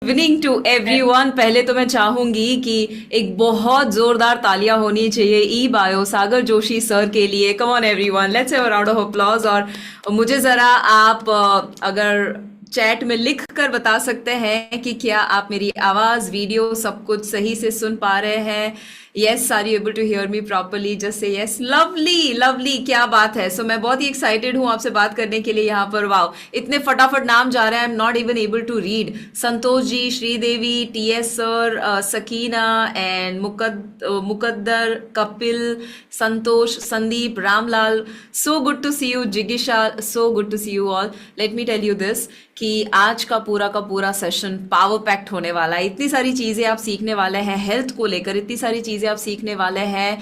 Evening to everyone. पहले तो मैं चाहूंगी कि एक बहुत जोरदार तालियां होनी चाहिए ई बायो सागर जोशी सर के लिए। Come on everyone, let's have a round of applause. और मुझे जरा आप अगर चैट में लिख कर बता सकते हैं कि क्या आप मेरी आवाज वीडियो सब कुछ सही से सुन पा रहे हैं। Yes, are you able to hear me properly? Just say yes. Lovely lovely, क्या बात है। सो मैं बहुत ही एक्साइटेड हूँ आपसे बात करने के लिए यहाँ पर। वाओ, इतने फटाफट नाम जा रहे हैं, I am not even able to read. Santosh ji, Sridevi, TS sir, Sakina and Muqaddar, Kapil, Santosh, Sandeep, Ramlal. So good to see you जिगिशा, so good to see you all. Let me tell you this कि आज का पूरा सेशन पावर पैक्ड होने वाला है। इतनी सारी चीजें आप सीखने वाले हैं हेल्थ को लेकर, इतनी सारी चीजें आप सीखने वाले हैं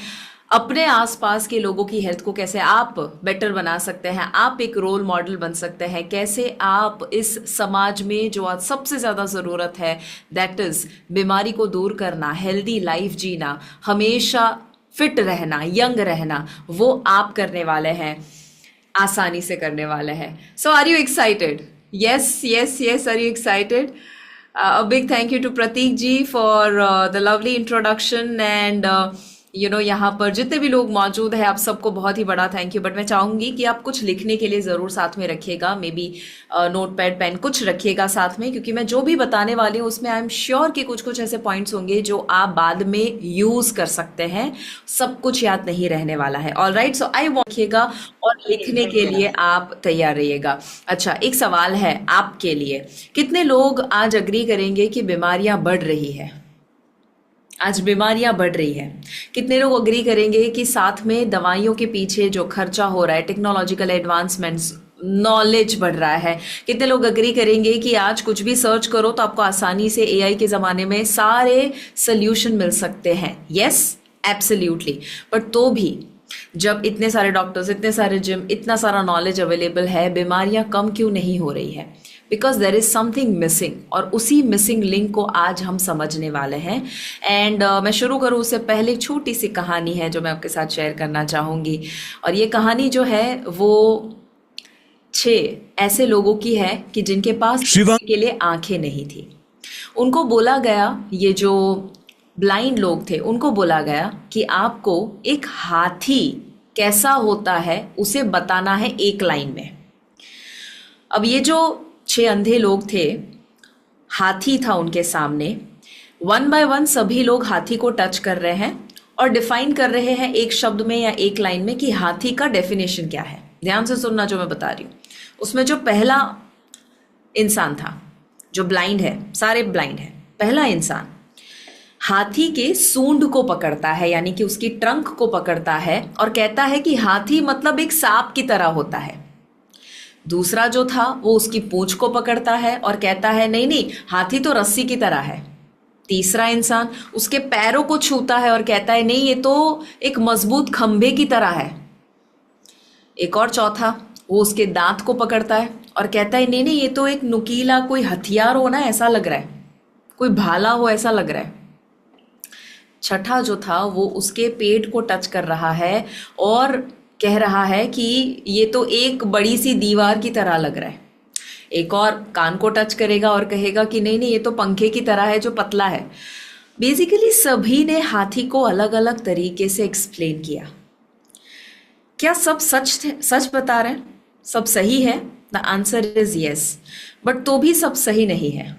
अपने आसपास के लोगों की हेल्थ को कैसे आप बेटर बना सकते हैं, आप एक रोल मॉडल बन सकते हैं, कैसे आप इस समाज में जो आज सबसे ज्यादा जरूरत है, दैट इज बीमारी को दूर करना, हेल्दी लाइफ जीना, हमेशा फिट रहना, यंग रहना, वो आप करने वाले हैं, आसानी से करने वाले हैं। So are you excited? Yes, yes, yes. Are you excited? A big thank you to Prateek ji for the lovely introduction and यहाँ पर जितने भी लोग मौजूद हैं आप सबको बहुत ही बड़ा थैंक यू। बट मैं चाहूंगी कि आप कुछ लिखने के लिए ज़रूर साथ में रखिएगा, maybe note pad pen कुछ रखिएगा साथ में, क्योंकि मैं जो भी बताने वाली हूँ उसमें आई एम श्योर कि कुछ कुछ ऐसे पॉइंट्स होंगे जो आप बाद में यूज़ कर सकते हैं। सब कुछ याद नहीं रहने वाला है। All right, so I want रखिएगा और लिखने के लिए आप तैयार रहिएगा। अच्छा, एक सवाल है आपके लिए, कितने लोग आज अग्री करेंगे कि बीमारियां बढ़ रही है? आज बीमारियां बढ़ रही है। कितने लोग अग्री करेंगे कि साथ में दवाइयों के पीछे जो खर्चा हो रहा है, टेक्नोलॉजिकल एडवांसमेंट्स, नॉलेज बढ़ रहा है? कितने लोग अग्री करेंगे कि आज कुछ भी सर्च करो तो आपको आसानी से एआई के ज़माने में सारे सोल्यूशन मिल सकते हैं? Yes, absolutely. बट तो भी जब इतने सारे डॉक्टर्स, इतने सारे जिम, इतना सारा नॉलेज अवेलेबल है, बीमारियां कम क्यों नहीं हो रही है? Because there is something missing, और उसी मिसिंग लिंक को आज हम समझने वाले हैं। एंड मैं शुरू करूँ उससे पहले एक छोटी सी कहानी है जो मैं आपके साथ शेयर करना चाहूँगी। और ये कहानी जो है वो 6 ऐसे लोगों की है कि जिनके पास के लिए आंखें नहीं थी। उनको बोला गया, ये जो ब्लाइंड लोग थे उनको बोला गया कि आपको एक हाथी कैसा होता है उसे बताना है एक लाइन में। अब ये जो 6 अंधे लोग थे, हाथी था उनके सामने। 1 बाय 1 सभी लोग हाथी को टच कर रहे हैं और डिफाइन कर रहे हैं एक शब्द में या एक लाइन में कि हाथी का डेफिनेशन क्या है। ध्यान से सुनना जो मैं बता रही हूँ। उसमें जो पहला इंसान था जो ब्लाइंड है, सारे ब्लाइंड है, पहला इंसान हाथी के सूंड को पकड़ता है, यानी कि उसकी ट्रंक को पकड़ता है और कहता है कि हाथी मतलब एक सांप की तरह होता है। दूसरा जो था वो उसकी पूंछ को पकड़ता है और कहता है नहीं नहीं, हाथी तो रस्सी की तरह है। तीसरा इंसान उसके पैरों को छूता है और कहता है नहीं, ये तो एक मजबूत खंभे की तरह है। एक और चौथा, वो उसके दांत को पकड़ता है और कहता है नहीं नहीं, ये तो एक नुकीला कोई हथियार हो ना, ऐसा लग रहा है, कोई भाला हो ऐसा लग रहा है। छठा जो था वो उसके पेट को टच कर रहा है और कह रहा है कि ये तो एक बड़ी सी दीवार की तरह लग रहा है। एक और कान को टच करेगा और कहेगा कि नहीं नहीं, ये तो पंखे की तरह है जो पतला है। बेसिकली सभी ने हाथी को अलग अलग तरीके से एक्सप्लेन किया। क्या सब सच बता रहे हैं? सब सही है? The answer is yes, but तो भी सब सही नहीं है।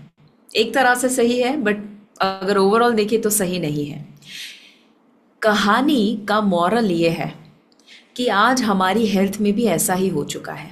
एक तरह से सही है बट अगर ओवरऑल देखें तो सही नहीं है। कहानी का मॉरल ये है कि आज हमारी हेल्थ में भी ऐसा ही हो चुका है।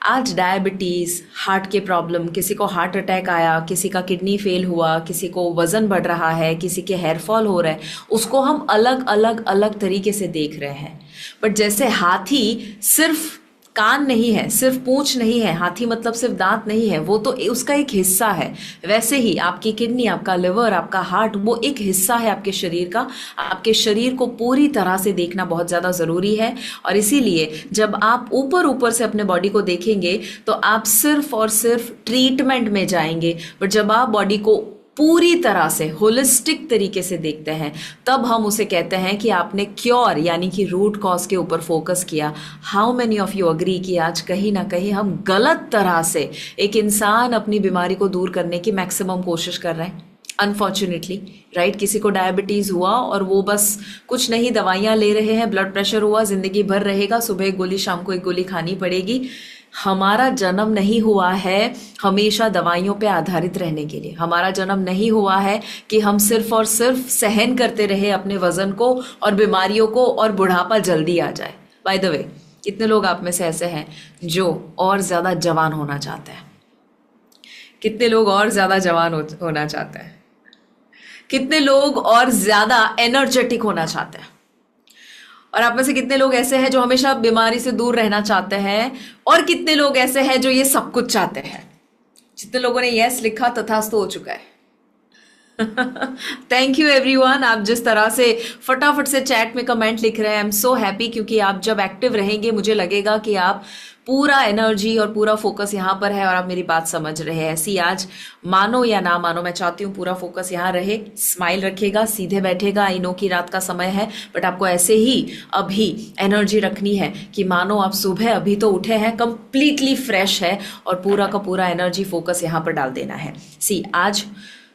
आज डायबिटीज़, हार्ट के प्रॉब्लम, किसी को हार्ट अटैक आया, किसी का किडनी फेल हुआ, किसी को वज़न बढ़ रहा है, किसी के हेयर फॉल हो रहा है, उसको हम अलग अलग अलग तरीके से देख रहे हैं। बट जैसे हाथी सिर्फ कान नहीं है, सिर्फ पूंछ नहीं है, हाथी मतलब सिर्फ दांत नहीं है, वो तो उसका एक हिस्सा है। वैसे ही आपकी किडनी, आपका लिवर, आपका हार्ट, वो एक हिस्सा है आपके शरीर का। आपके शरीर को पूरी तरह से देखना बहुत ज़्यादा ज़रूरी है। और इसीलिए जब आप ऊपर ऊपर से अपने बॉडी को देखेंगे तो आप सिर्फ और सिर्फ ट्रीटमेंट में जाएंगे। बट जब आप बॉडी को पूरी तरह से होलिस्टिक तरीके से देखते हैं, तब हम उसे कहते हैं कि आपने क्योर यानी कि रूट कॉज के ऊपर फोकस किया। How many of you agree कि आज कहीं ना कहीं हम गलत तरह से एक इंसान अपनी बीमारी को दूर करने की मैक्सिमम कोशिश कर रहे हैं, अनफॉर्चुनेटली, राइट। किसी को डायबिटीज़ हुआ और वो बस कुछ नहीं दवाइयाँ ले रहे हैं, ब्लड प्रेशर हुआ, ज़िंदगी भर रहेगा, सुबह एक गोली शाम को एक गोली खानी पड़ेगी। हमारा जन्म नहीं हुआ है हमेशा दवाइयों पे आधारित रहने के लिए। हमारा जन्म नहीं हुआ है कि हम सिर्फ और सिर्फ सहन करते रहे अपने वजन को और बीमारियों को और बुढ़ापा जल्दी आ जाए। बाय द वे, कितने लोग आप में से ऐसे हैं जो और ज़्यादा जवान होना चाहते हैं? कितने लोग और ज़्यादा जवान होना चाहते हैं? कितने लोग और ज़्यादा एनर्जेटिक होना चाहते हैं? और आप में से कितने लोग ऐसे हैं जो हमेशा बीमारी से दूर रहना चाहते हैं? और कितने लोग ऐसे हैं जो ये सब कुछ चाहते हैं? जितने लोगों ने यस लिखा तथास्तु हो चुका है। Thank you everyone. आप जिस तरह से फटाफट से चैट में कमेंट लिख रहे हैं, आई एम सो हैप्पी, क्योंकि आप जब एक्टिव रहेंगे मुझे लगेगा कि आप पूरा एनर्जी और पूरा फोकस यहाँ पर है और आप मेरी बात समझ रहे हैं। ऐसी आज मानो या ना मानो, मैं चाहती हूँ पूरा फोकस यहाँ रहे। स्माइल रखेगा, सीधे बैठेगा। आई नो कि रात का समय है, बट आपको ऐसे ही अभी एनर्जी रखनी है कि मानो आप सुबह अभी तो उठे हैं, कंप्लीटली फ्रेश है और पूरा का पूरा एनर्जी फोकस यहाँ पर डाल देना है। सी, आज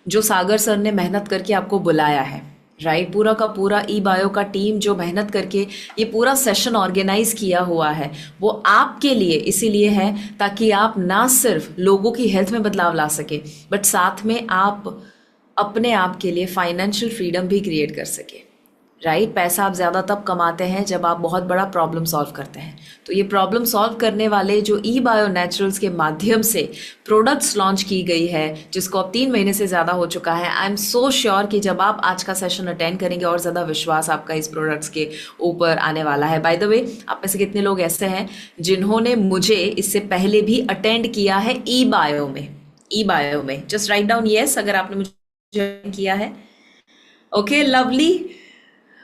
जो सागर सर ने मेहनत करके आपको बुलाया है, राइट, पूरा का पूरा ई बायो का टीम जो मेहनत करके ये पूरा सेशन ऑर्गेनाइज किया हुआ है, वो आपके लिए इसीलिए है ताकि आप ना सिर्फ लोगों की हेल्थ में बदलाव ला सके, बट साथ में आप अपने आप के लिए फाइनेंशियल फ्रीडम भी क्रिएट कर सके, राइट। पैसा आप ज़्यादा तब कमाते हैं जब आप बहुत बड़ा प्रॉब्लम सॉल्व करते हैं। तो ये प्रॉब्लम सॉल्व करने वाले जो ई बायो नेचुरल्स के माध्यम से प्रोडक्ट्स लॉन्च की गई है, जिसको अब 3 महीने से ज़्यादा हो चुका है, आई एम सो श्योर कि जब आप आज का सेशन अटेंड करेंगे और ज़्यादा विश्वास आपका इस प्रोडक्ट्स के ऊपर आने वाला है। बाय द वे, आप में से कितने लोग ऐसे हैं जिन्होंने मुझे इससे पहले भी अटेंड किया है ई बायो में? ई बायो में जस्ट राइट डाउन येस अगर आपने मुझे किया है। Okay, lovely.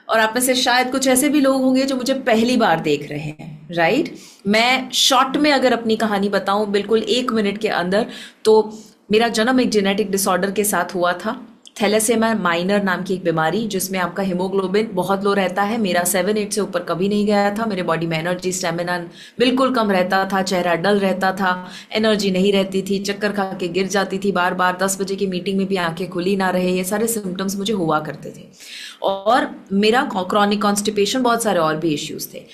और आप में से शायद कुछ ऐसे भी लोग होंगे जो मुझे पहली बार देख रहे हैं, राइट। मैं शॉर्ट में अगर अपनी कहानी बताऊं बिल्कुल 1 मिनट के अंदर, तो मेरा जन्म एक जेनेटिक डिसऑर्डर के साथ हुआ था, थैलेसेमिया माइनर नाम की एक बीमारी, जिसमें आपका हीमोग्लोबिन बहुत लो रहता है। मेरा 7-8 से ऊपर कभी नहीं गया था। मेरे बॉडी में एनर्जी, स्टेमिना बिल्कुल कम रहता था, चेहरा डल रहता था, एनर्जी नहीं रहती थी, चक्कर खा के गिर जाती थी बार बार, 10 बजे की मीटिंग में भी आंखें खुली ना रहे, ये सारे सिम्टम्स मुझे हुआ करते थे। और मेरा क्रॉनिक कॉन्स्टिपेशन, बहुत सारे और भी इश्यूज थे।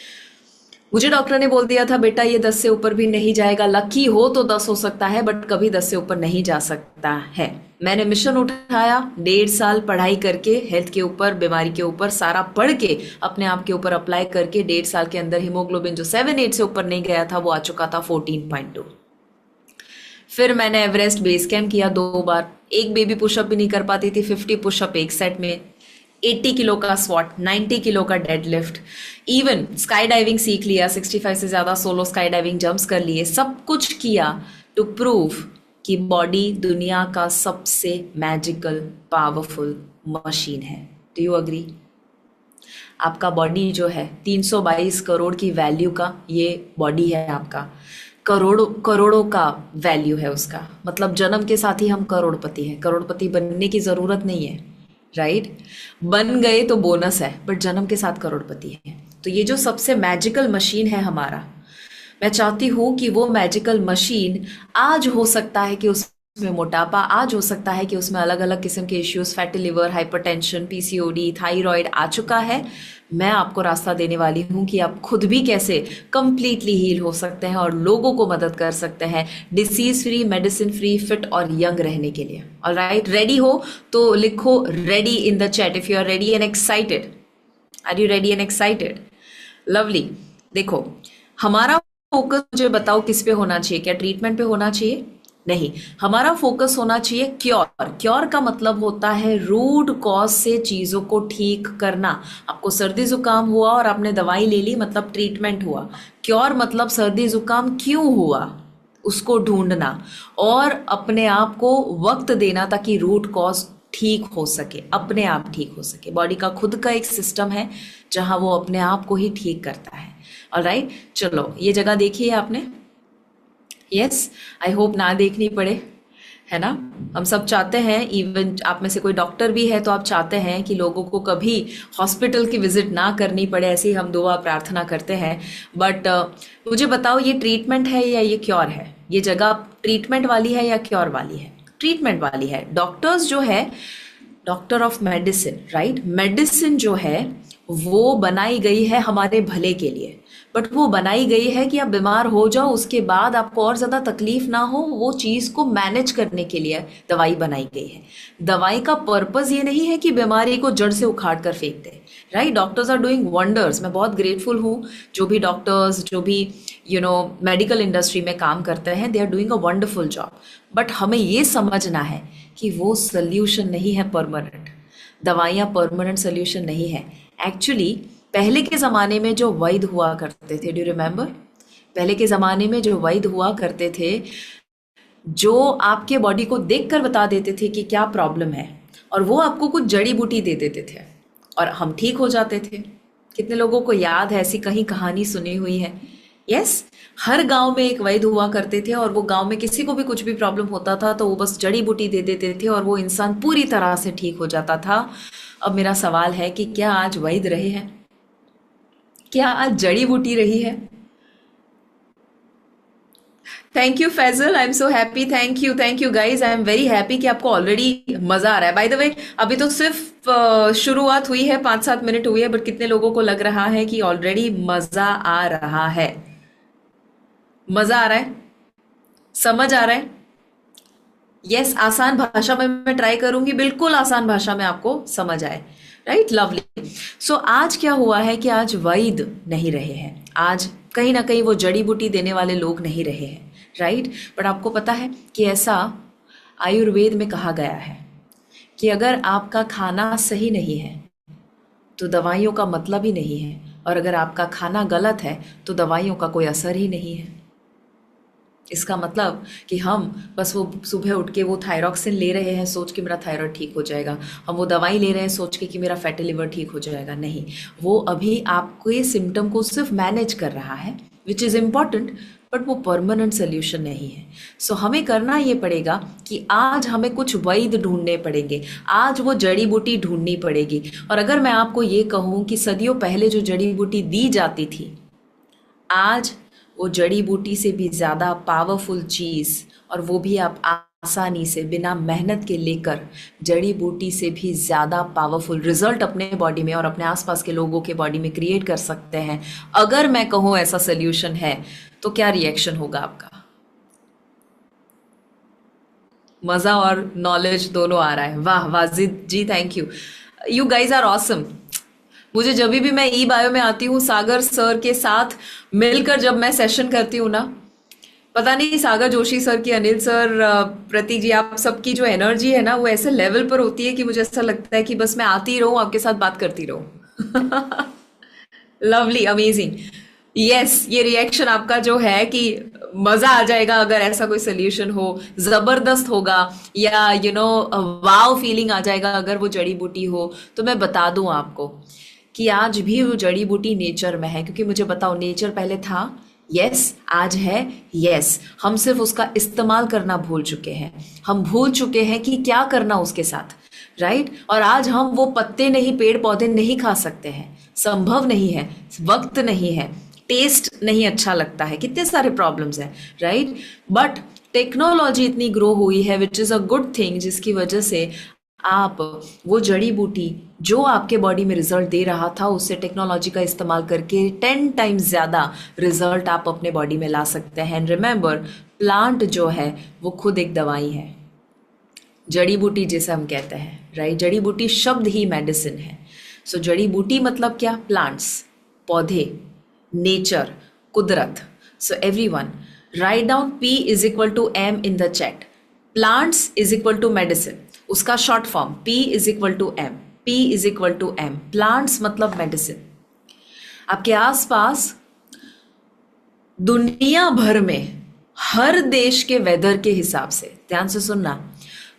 मुझे डॉक्टर ने बोल दिया था बेटा ये 10 से ऊपर भी नहीं जाएगा, लकी हो तो 10 हो सकता है बट कभी 10 से ऊपर नहीं जा सकता है। मैंने मिशन उठाया, 1.5 साल पढ़ाई करके हेल्थ के ऊपर, बीमारी के ऊपर सारा पढ़ के अपने आप के ऊपर अप्लाई करके 1.5 साल के अंदर हीमोग्लोबिन जो 7-8 से ऊपर नहीं गया था वो आ चुका था 14.2। फिर मैंने एवरेस्ट बेस कैम्प किया 2 बार, एक बेबी पुशअप भी नहीं कर पाती थी, 50 पुशअप एक सेट में, 80 किलो का स्क्वाट, 90 किलो का डेडलिफ्ट, इवन स्काई डाइविंग सीख लिया, 65 से ज़्यादा सोलो स्काई डाइविंग जंप्स कर लिए, सब कुछ किया टू प्रूव कि बॉडी दुनिया का सबसे मैजिकल पावरफुल मशीन है। Do you agree? आपका बॉडी जो है 322 करोड़ की वैल्यू का ये बॉडी है आपका, करोड़ों करोड़ों का वैल्यू है उसका, मतलब जन्म के साथ ही हम करोड़पति हैं। करोड़पति बनने की ज़रूरत नहीं है, राइट। बन गए तो बोनस है, बट जन्म के साथ करोड़पति है। तो ये जो सबसे मैजिकल मशीन है हमारा, मैं चाहती हूँ कि वो मैजिकल मशीन, आज हो सकता है कि उसमें मोटापा, आज हो सकता है कि उसमें अलग अलग किस्म के issues, fatty liver, hypertension, PCOD, thyroid आ चुका है। मैं आपको रास्ता देने वाली हूँ कि आप खुद भी कैसे कंप्लीटली हील हो सकते हैं और लोगों को मदद कर सकते हैं disease free, medicine free, fit और यंग रहने के लिए। ऑलराइट, रेडी हो तो लिखो ready in the chat if you are ready and excited. Are you ready and excited? Lovely. देखो, हमारा फोकस, मुझे बताओ किस पे होना चाहिए? क्या ट्रीटमेंट पे होना चाहिए? नहीं, हमारा फोकस होना चाहिए क्योर। क्योर का मतलब होता है रूट कॉज से चीज़ों को ठीक करना। आपको सर्दी जुकाम हुआ और आपने दवाई ले ली, मतलब ट्रीटमेंट हुआ। क्योर मतलब सर्दी जुकाम क्यों हुआ उसको ढूंढना और अपने आप को वक्त देना ताकि रूट कॉज ठीक हो सके, अपने आप ठीक हो सके। बॉडी का खुद का एक सिस्टम है जहां वो अपने आप को ही ठीक करता है। ऑलराइट, चलो ये जगह देखी है आपने? यस, आई होप ना देखनी पड़े, है ना। हम सब चाहते हैं, इवन आप में से कोई डॉक्टर भी है तो आप चाहते हैं कि लोगों को कभी हॉस्पिटल की विजिट ना करनी पड़े, ऐसी ही हम दुआ प्रार्थना करते हैं। बट मुझे बताओ, ये ट्रीटमेंट है या ये क्योर है? ये जगह ट्रीटमेंट वाली है या क्योर वाली है? ट्रीटमेंट वाली है। डॉक्टर्स जो है, doctor of medicine, right, medicine जो है वो बनाई गई है हमारे भले के लिए, बट वो बनाई गई है कि आप बीमार हो जाओ उसके बाद आपको और ज़्यादा तकलीफ ना हो, वो चीज़ को मैनेज करने के लिए दवाई बनाई गई है। दवाई का पर्पज़ ये नहीं है कि बीमारी को जड़ से उखाड़ कर फेंक दे, right. Doctors are doing wonders. मैं बहुत ग्रेटफुल हूँ जो भी डॉक्टर्स, जो भी मेडिकल इंडस्ट्री में काम करते हैं, they are doing a wonderful job. But हमें ये समझना है कि वो सोल्यूशन नहीं है परमानेंट। दवाइयाँ परमानेंट सोल्यूशन नहीं है। एक्चुअली पहले के ज़माने में जो वैद्य हुआ करते थे, डू यू रिमेंबर? पहले के ज़माने में जो वैद्य हुआ करते थे, जो आपके बॉडी को देखकर बता देते थे कि क्या प्रॉब्लम है, और वो आपको कुछ जड़ी बूटी दे देते थे और हम ठीक हो जाते थे। कितने लोगों को याद है, ऐसी कहीं कहानी सुनी हुई है? यस, हर गांव में एक वैद्य हुआ करते थे और वो गांव में किसी को भी कुछ भी प्रॉब्लम होता था तो वो बस जड़ी बूटी दे देते थे और वो इंसान पूरी तरह से ठीक हो जाता था। अब मेरा सवाल है कि क्या आज वैद्य रहे हैं? क्या आज जड़ी बूटी रही है? Thank you Faisal, I am so happy. Thank you guys, I am very happy कि आपको ऑलरेडी मजा आ रहा है। बाय द वे, अभी तो सिर्फ शुरुआत हुई है, 5-7 मिनट हुई है, बट कितने लोगों को लग रहा है कि ऑलरेडी मजा आ रहा है? मजा आ रहा है? समझ आ रहा है? यस, आसान भाषा में मैं ट्राई करूंगी, बिल्कुल आसान भाषा में आपको समझ आए, राइट। लवली। सो आज क्या हुआ है कि आज वैद्य नहीं रहे हैं, आज कहीं ना कहीं वो जड़ी बूटी देने वाले लोग नहीं रहे हैं, राइट। बट आपको पता है कि ऐसा आयुर्वेद में कहा गया है कि अगर आपका खाना सही नहीं है तो दवाइयों का मतलब ही नहीं है, और अगर आपका खाना गलत है तो दवाइयों का कोई असर ही नहीं है। इसका मतलब कि हम बस वो सुबह उठ के वो थायरॉक्सिन ले रहे हैं सोच के मेरा थायराइड ठीक हो जाएगा, हम वो दवाई ले रहे हैं सोच के कि मेरा फैटी लिवर ठीक हो जाएगा। नहीं, वो अभी आपको ये सिम्टम को सिर्फ मैनेज कर रहा है, विच इज़ इम्पॉर्टेंट, बट वो परमानेंट सोल्यूशन नहीं है। सो हमें करना ये पड़ेगा कि आज हमें कुछ वैद्य ढूंढने पड़ेंगे, आज वो जड़ी बूटी ढूंढनी पड़ेगी। और अगर मैं आपको ये कहूँ कि सदियों पहले जो जड़ी बूटी दी जाती थी, आज वो जड़ी बूटी से भी ज़्यादा पावरफुल चीज़, और वो भी आप आसानी से बिना मेहनत के लेकर जड़ी बूटी से भी ज़्यादा पावरफुल रिजल्ट अपने बॉडी में और अपने आसपास के लोगों के बॉडी में क्रिएट कर सकते हैं। अगर मैं कहूँ ऐसा सोल्यूशन है तो क्या रिएक्शन होगा आपका? मज़ा और नॉलेज दोनों आ रहा है। वाह Wajid ji, thank you, you guys are awesome. मुझे जब भी मैं ई बायो में आती हूँ सागर सर के साथ मिलकर जब मैं सेशन करती हूँ ना, पता नहीं सागर जोशी सर की, अनिल सर, प्रतीक जी, आप सबकी जो एनर्जी है ना वो ऐसे लेवल पर होती है कि मुझे ऐसा लगता है कि बस मैं आती रहूं, आपके साथ बात करती रहूं। Lovely, amazing. यस, ये रिएक्शन आपका जो है कि मजा आ जाएगा अगर ऐसा कोई सोल्यूशन हो, जबरदस्त होगा, या वाव फीलिंग आ जाएगा अगर वो जड़ी बूटी हो। तो मैं बता दूं आपको कि आज भी वो जड़ी बूटी नेचर में है, क्योंकि मुझे बताओ नेचर पहले था, यस, आज है, यस, हम सिर्फ उसका इस्तेमाल करना भूल चुके हैं। हम भूल चुके हैं कि क्या करना उसके साथ, राइट। और आज हम वो पत्ते नहीं, पेड़ पौधे नहीं खा सकते हैं, संभव नहीं है, वक्त नहीं है, टेस्ट नहीं अच्छा लगता है, कितने सारे प्रॉब्लम्स हैं, राइट। बट टेक्नोलॉजी इतनी ग्रो हुई है, which is a good thing, जिसकी वजह से आप वो जड़ी बूटी जो आपके बॉडी में रिजल्ट दे रहा था, उससे टेक्नोलॉजी का इस्तेमाल करके 10 टाइम्स ज़्यादा रिजल्ट आप अपने बॉडी में ला सकते हैं। एंड रिमेंबर, प्लांट जो है वो खुद एक दवाई है, जड़ी बूटी जिसे हम कहते हैं, राइट। जड़ी बूटी शब्द ही मेडिसिन है। सो जड़ी बूटी मतलब क्या? प्लांट्स, पौधे, नेचर, कुदरत। So everyone write down P is equal to M in the chat. Plants is equal to medicine, उसका short form P is equal to M, P is equal to M। Plants मतलब medicine. आपके आसपास दुनिया भर में हर देश के weather के हिसाब से, ध्यान से सुनना,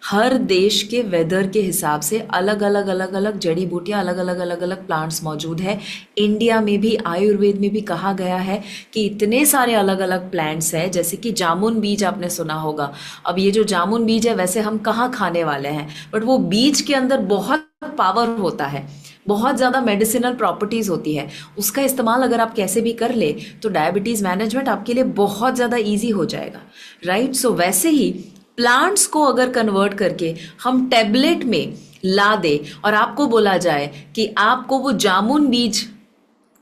हर देश के वेदर के हिसाब से अलग अलग जड़ी बूटियाँ, अलग अलग प्लांट्स मौजूद है। इंडिया में भी आयुर्वेद में भी कहा गया है कि इतने सारे अलग अलग प्लांट्स हैं, जैसे कि जामुन बीज आपने सुना होगा। अब ये जो जामुन बीज है वैसे हम कहाँ खाने वाले हैं, बट वो बीज के अंदर बहुत पावर होता है, बहुत ज़्यादा मेडिसिनल प्रॉपर्टीज़ होती है। उसका इस्तेमाल अगर आप कैसे भी कर ले तो डायबिटीज़ मैनेजमेंट आपके लिए बहुत ज़्यादा इजी हो जाएगा, राइट। सो वैसे ही प्लांट्स को अगर कन्वर्ट करके हम टेबलेट में ला दे और आपको बोला जाए कि आपको वो जामुन बीज,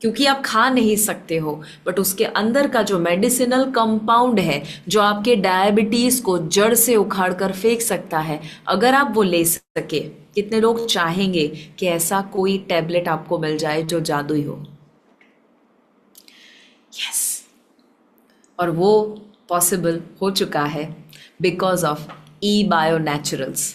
क्योंकि आप खा नहीं सकते हो, बट उसके अंदर का जो मेडिसिनल कंपाउंड है जो आपके डायबिटीज को जड़ से उखाड़ कर फेंक सकता है, अगर आप वो ले सके, कितने लोग चाहेंगे कि ऐसा कोई टैबलेट आपको मिल जाए जो जादुई हो? यस, और वो पॉसिबल हो चुका है because of E bio naturals.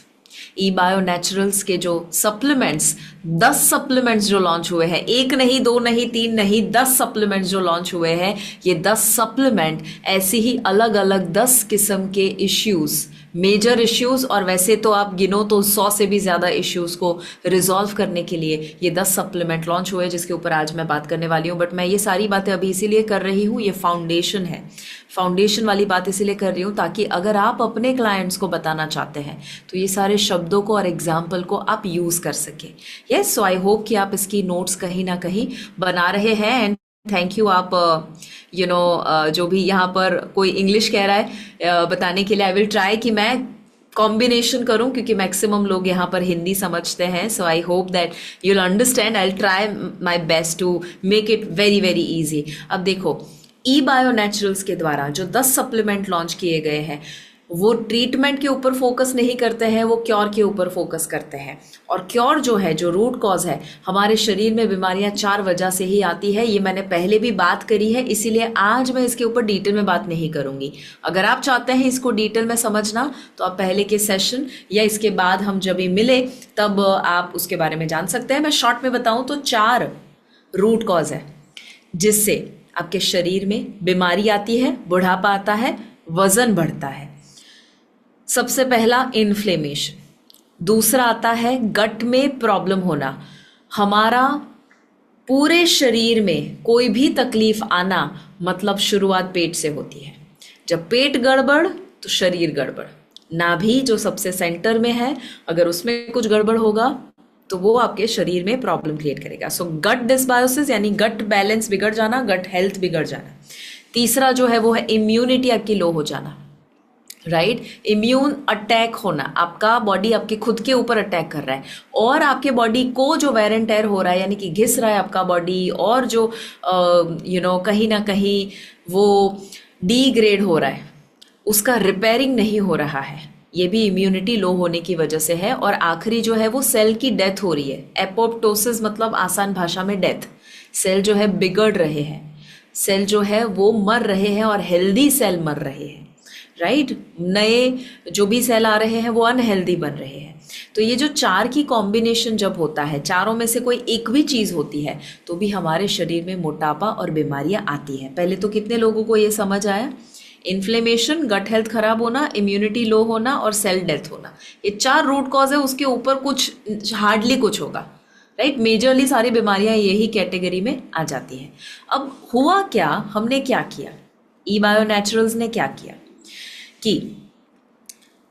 E bio naturals के जो सप्लीमेंट्स, 10 सप्लीमेंट्स जो लॉन्च हुए हैं, एक नहीं, दो नहीं, तीन नहीं, 10 सप्लीमेंट्स जो लॉन्च हुए हैं, ये 10 सप्लीमेंट ऐसे ही अलग अलग 10 किस्म के इश्यूज, मेजर इश्यूज, और वैसे तो आप गिनो तो 100 से भी ज़्यादा इश्यूज को रिजॉल्व करने के लिए ये 10 सप्लीमेंट लॉन्च हुए, जिसके ऊपर आज मैं बात करने वाली हूँ। बट मैं ये सारी बातें अभी इसीलिए कर रही हूँ, ये फाउंडेशन है, फाउंडेशन वाली बात इसीलिए कर रही हूँ ताकि अगर आप अपने क्लाइंट्स को बताना चाहते हैं तो ये सारे शब्दों को और एग्जाम्पल को आप यूज़ कर सकें। यस, सो आई होप कि आप इसकी नोट्स कहीं ना कहीं बना रहे हैं। एंड थैंक यू, आप जो भी यहाँ पर कोई इंग्लिश कह रहा है बताने के लिए, आई विल ट्राई कि मैं कॉम्बिनेशन करूं, क्योंकि मैक्सिमम लोग यहाँ पर हिंदी समझते हैं। So I hope that you will understand. I will try my best to make it very very easy. अब देखो, ई बायो नेचुरल्स के द्वारा जो 10 सप्लीमेंट लॉन्च किए गए हैं वो ट्रीटमेंट के ऊपर फोकस नहीं करते हैं, वो क्योर के ऊपर फोकस करते हैं। और क्योर जो है, जो रूट कॉज है, हमारे शरीर में बीमारियां 4 वजह से ही आती है। ये मैंने पहले भी बात करी है, इसीलिए आज मैं इसके ऊपर डिटेल में बात नहीं करूंगी। अगर आप चाहते हैं इसको डिटेल में समझना तो आप पहले के सेशन या इसके बाद हम जब भी मिले तब आप उसके बारे में जान सकते हैं। मैं शॉर्ट में बताऊं तो 4 रूट कॉज है जिससे आपके शरीर में बीमारी आती है, बुढ़ापा आता है, वजन बढ़ता है। सबसे पहला इन्फ्लेमेशन, दूसरा आता है गट में प्रॉब्लम होना। हमारा पूरे शरीर में कोई भी तकलीफ आना मतलब शुरुआत पेट से होती है। जब पेट गड़बड़ तो शरीर गड़बड़। नाभि जो सबसे सेंटर में है, अगर उसमें कुछ गड़बड़ होगा तो वो आपके शरीर में प्रॉब्लम क्रिएट करेगा। सो गट डिसबायोसिस यानी गट बैलेंस बिगड़ जाना, गट हेल्थ बिगड़ जाना। तीसरा जो है वो है इम्यूनिटी आपकी लो हो जाना, राइट। इम्यून अटैक होना, आपका बॉडी आपके खुद के ऊपर अटैक कर रहा है और आपके बॉडी को जो वेर एंड टेयर हो रहा है, यानी कि घिस रहा है आपका बॉडी, और जो कहीं ना कहीं वो डीग्रेड हो रहा है, उसका रिपेयरिंग नहीं हो रहा है, ये भी इम्यूनिटी लो होने की वजह से है। और आखिरी जो है वो सेल की डेथ हो रही है। एपोप्टोसिस मतलब आसान भाषा में डेथ। सेल जो है बिगड़ रहे हैं, सेल जो है वो मर रहे हैं और हेल्दी सेल मर रहे हैं, राइट। नए जो भी सेल आ रहे हैं वो अनहेल्दी बन रहे हैं। तो ये जो 4 की कॉम्बिनेशन जब होता है, चारों में से कोई एक भी चीज़ होती है तो भी हमारे शरीर में मोटापा और बीमारियां आती हैं। पहले तो कितने लोगों को ये समझ आया? इन्फ्लेमेशन, गट हेल्थ खराब होना, इम्यूनिटी लो होना और सेल डेथ होना, ये 4 रूट कॉज है। उसके ऊपर कुछ हार्डली कुछ होगा, राइट। मेजरली सारी बीमारियां यही कैटेगरी में आ जाती हैं। अब हुआ क्या, हमने क्या किया, ई बायो नेचुरल्स ने क्या किया कि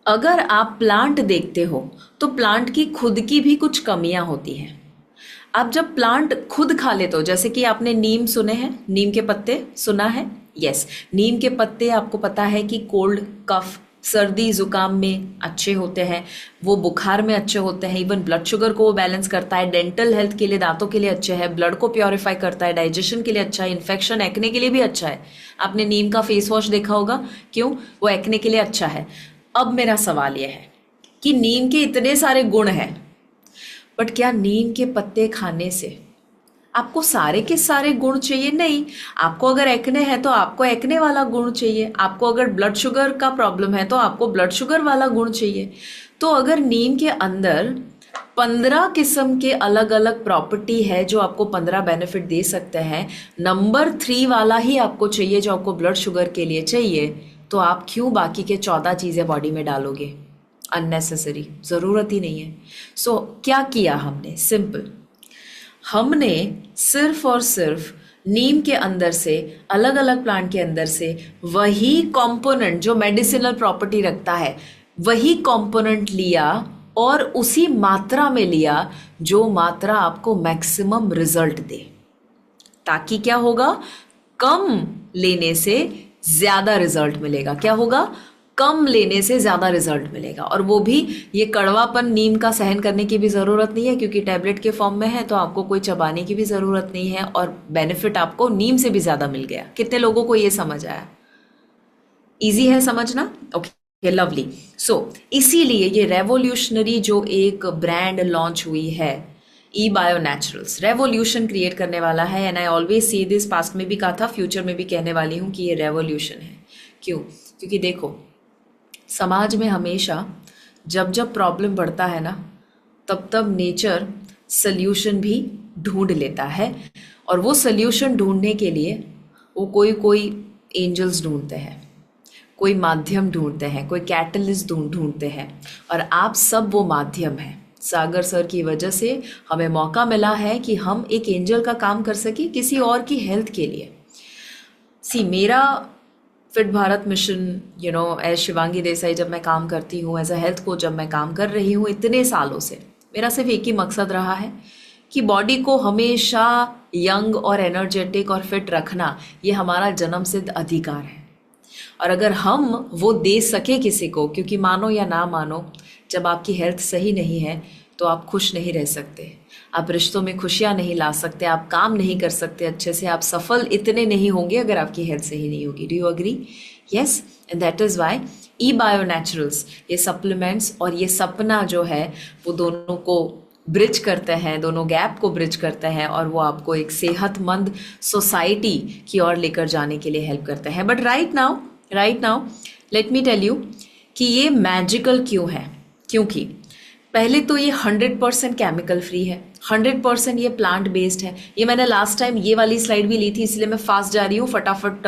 अगर आप प्लांट देखते हो तो प्लांट की खुद की भी कुछ कमियां होती हैं। आप जब प्लांट खुद खा लेते हो, जैसे कि आपने नीम सुने हैं, नीम के पत्ते सुना है? यस, नीम के पत्ते आपको पता है कि कोल्ड कफ, सर्दी जुकाम में अच्छे होते हैं, वो बुखार में अच्छे होते हैं, इवन ब्लड शुगर को वो बैलेंस करता है, डेंटल हेल्थ के लिए, दांतों के लिए अच्छे है, ब्लड को प्योरीफाई करता है, डाइजेशन के लिए अच्छा है, इन्फेक्शन एक्ने के लिए भी अच्छा है। आपने नीम का फेस वॉश देखा होगा, क्यों? वो एक्ने के लिए अच्छा है। अब मेरा सवाल यह है कि नीम के इतने सारे गुण हैं, बट क्या नीम के पत्ते खाने से आपको सारे के सारे गुण चाहिए? नहीं। आपको अगर एक्ने है तो आपको एक्ने वाला गुण चाहिए, आपको अगर ब्लड शुगर का प्रॉब्लम है तो आपको ब्लड शुगर वाला गुण चाहिए। तो अगर नीम के अंदर 15 किस्म के अलग अलग प्रॉपर्टी है जो आपको 15 बेनिफिट दे सकते हैं, नंबर 3 वाला ही आपको चाहिए जो आपको ब्लड शुगर के लिए चाहिए, तो आप क्यों बाकी के 14 चीज़ें बॉडी में डालोगे? अननेसेसरी, ज़रूरत ही नहीं है। सो क्या किया हमने? सिंपल, हमने सिर्फ और सिर्फ नीम के अंदर से, अलग अलग प्लांट के अंदर से वही कंपोनेंट जो मेडिसिनल प्रॉपर्टी रखता है, वही कंपोनेंट लिया और उसी मात्रा में लिया जो मात्रा आपको मैक्सिमम रिजल्ट दे। ताकि क्या होगा? कम लेने से ज्यादा रिजल्ट मिलेगा। क्या होगा? कम लेने से ज्यादा रिजल्ट मिलेगा। और वो भी, ये कड़वापन नीम का सहन करने की भी जरूरत नहीं है, क्योंकि टैबलेट के फॉर्म में है, तो आपको कोई चबाने की भी जरूरत नहीं है, और बेनिफिट आपको नीम से भी ज्यादा मिल गया। कितने लोगों को ये समझ आया? इजी है समझना? Okay, lovely. सो इसीलिए ये रेवोल्यूशनरी जो एक ब्रांड लॉन्च हुई है, ई बायो नेचुरल्स, रेवोल्यूशन क्रिएट करने वाला है। And I always see this, past में भी कहा था, फ्यूचर में भी कहने वाली हूँ कि ये रेवोल्यूशन है। क्यों? क्योंकि देखो, समाज में हमेशा जब जब प्रॉब्लम बढ़ता है ना, तब तब नेचर सल्यूशन भी ढूंढ लेता है। और वो सल्यूशन ढूंढने के लिए वो कोई कोई एंजल्स ढूंढते हैं, कोई माध्यम ढूंढते हैं, कोई कैटलिस्ट ढूंढते हैं, और आप सब वो माध्यम हैं। सागर सर की वजह से हमें मौका मिला है कि हम एक एंजल का काम कर सके किसी और की हेल्थ के लिए। सी, मेरा fit Bharat mission, as Shivangi Desai जब मैं काम करती हूँ, एज अ हेल्थ कोच जब मैं काम कर रही हूँ इतने सालों से, मेरा सिर्फ एक ही मकसद रहा है कि बॉडी को हमेशा यंग और एनर्जेटिक और फिट रखना, ये हमारा जन्मसिद्ध अधिकार है। और अगर हम वो दे सके किसी को, क्योंकि मानो या ना मानो, जब आपकी हेल्थ सही नहीं है तो आप खुश नहीं रह सकते, आप रिश्तों में खुशियाँ नहीं ला सकते, आप काम नहीं कर सकते अच्छे से, आप सफल इतने नहीं होंगे अगर आपकी हेल्थ सही नहीं होगी। Do you agree? Yes, and that is why E bio naturals, ये सप्लीमेंट्स और ये सपना जो है वो दोनों को ब्रिज करते हैं, दोनों गैप को ब्रिज करते हैं, और वो आपको एक सेहतमंद सोसाइटी की ओर लेकर जाने के लिए हेल्प करते हैं। But right now let me tell you कि ये मैजिकल क्यों है। क्योंकि पहले तो ये 100% केमिकल फ्री है, 100% ये प्लांट बेस्ड है। ये मैंने लास्ट टाइम ये वाली स्लाइड भी ली थी, इसलिए मैं फास्ट जा रही हूँ, फटाफट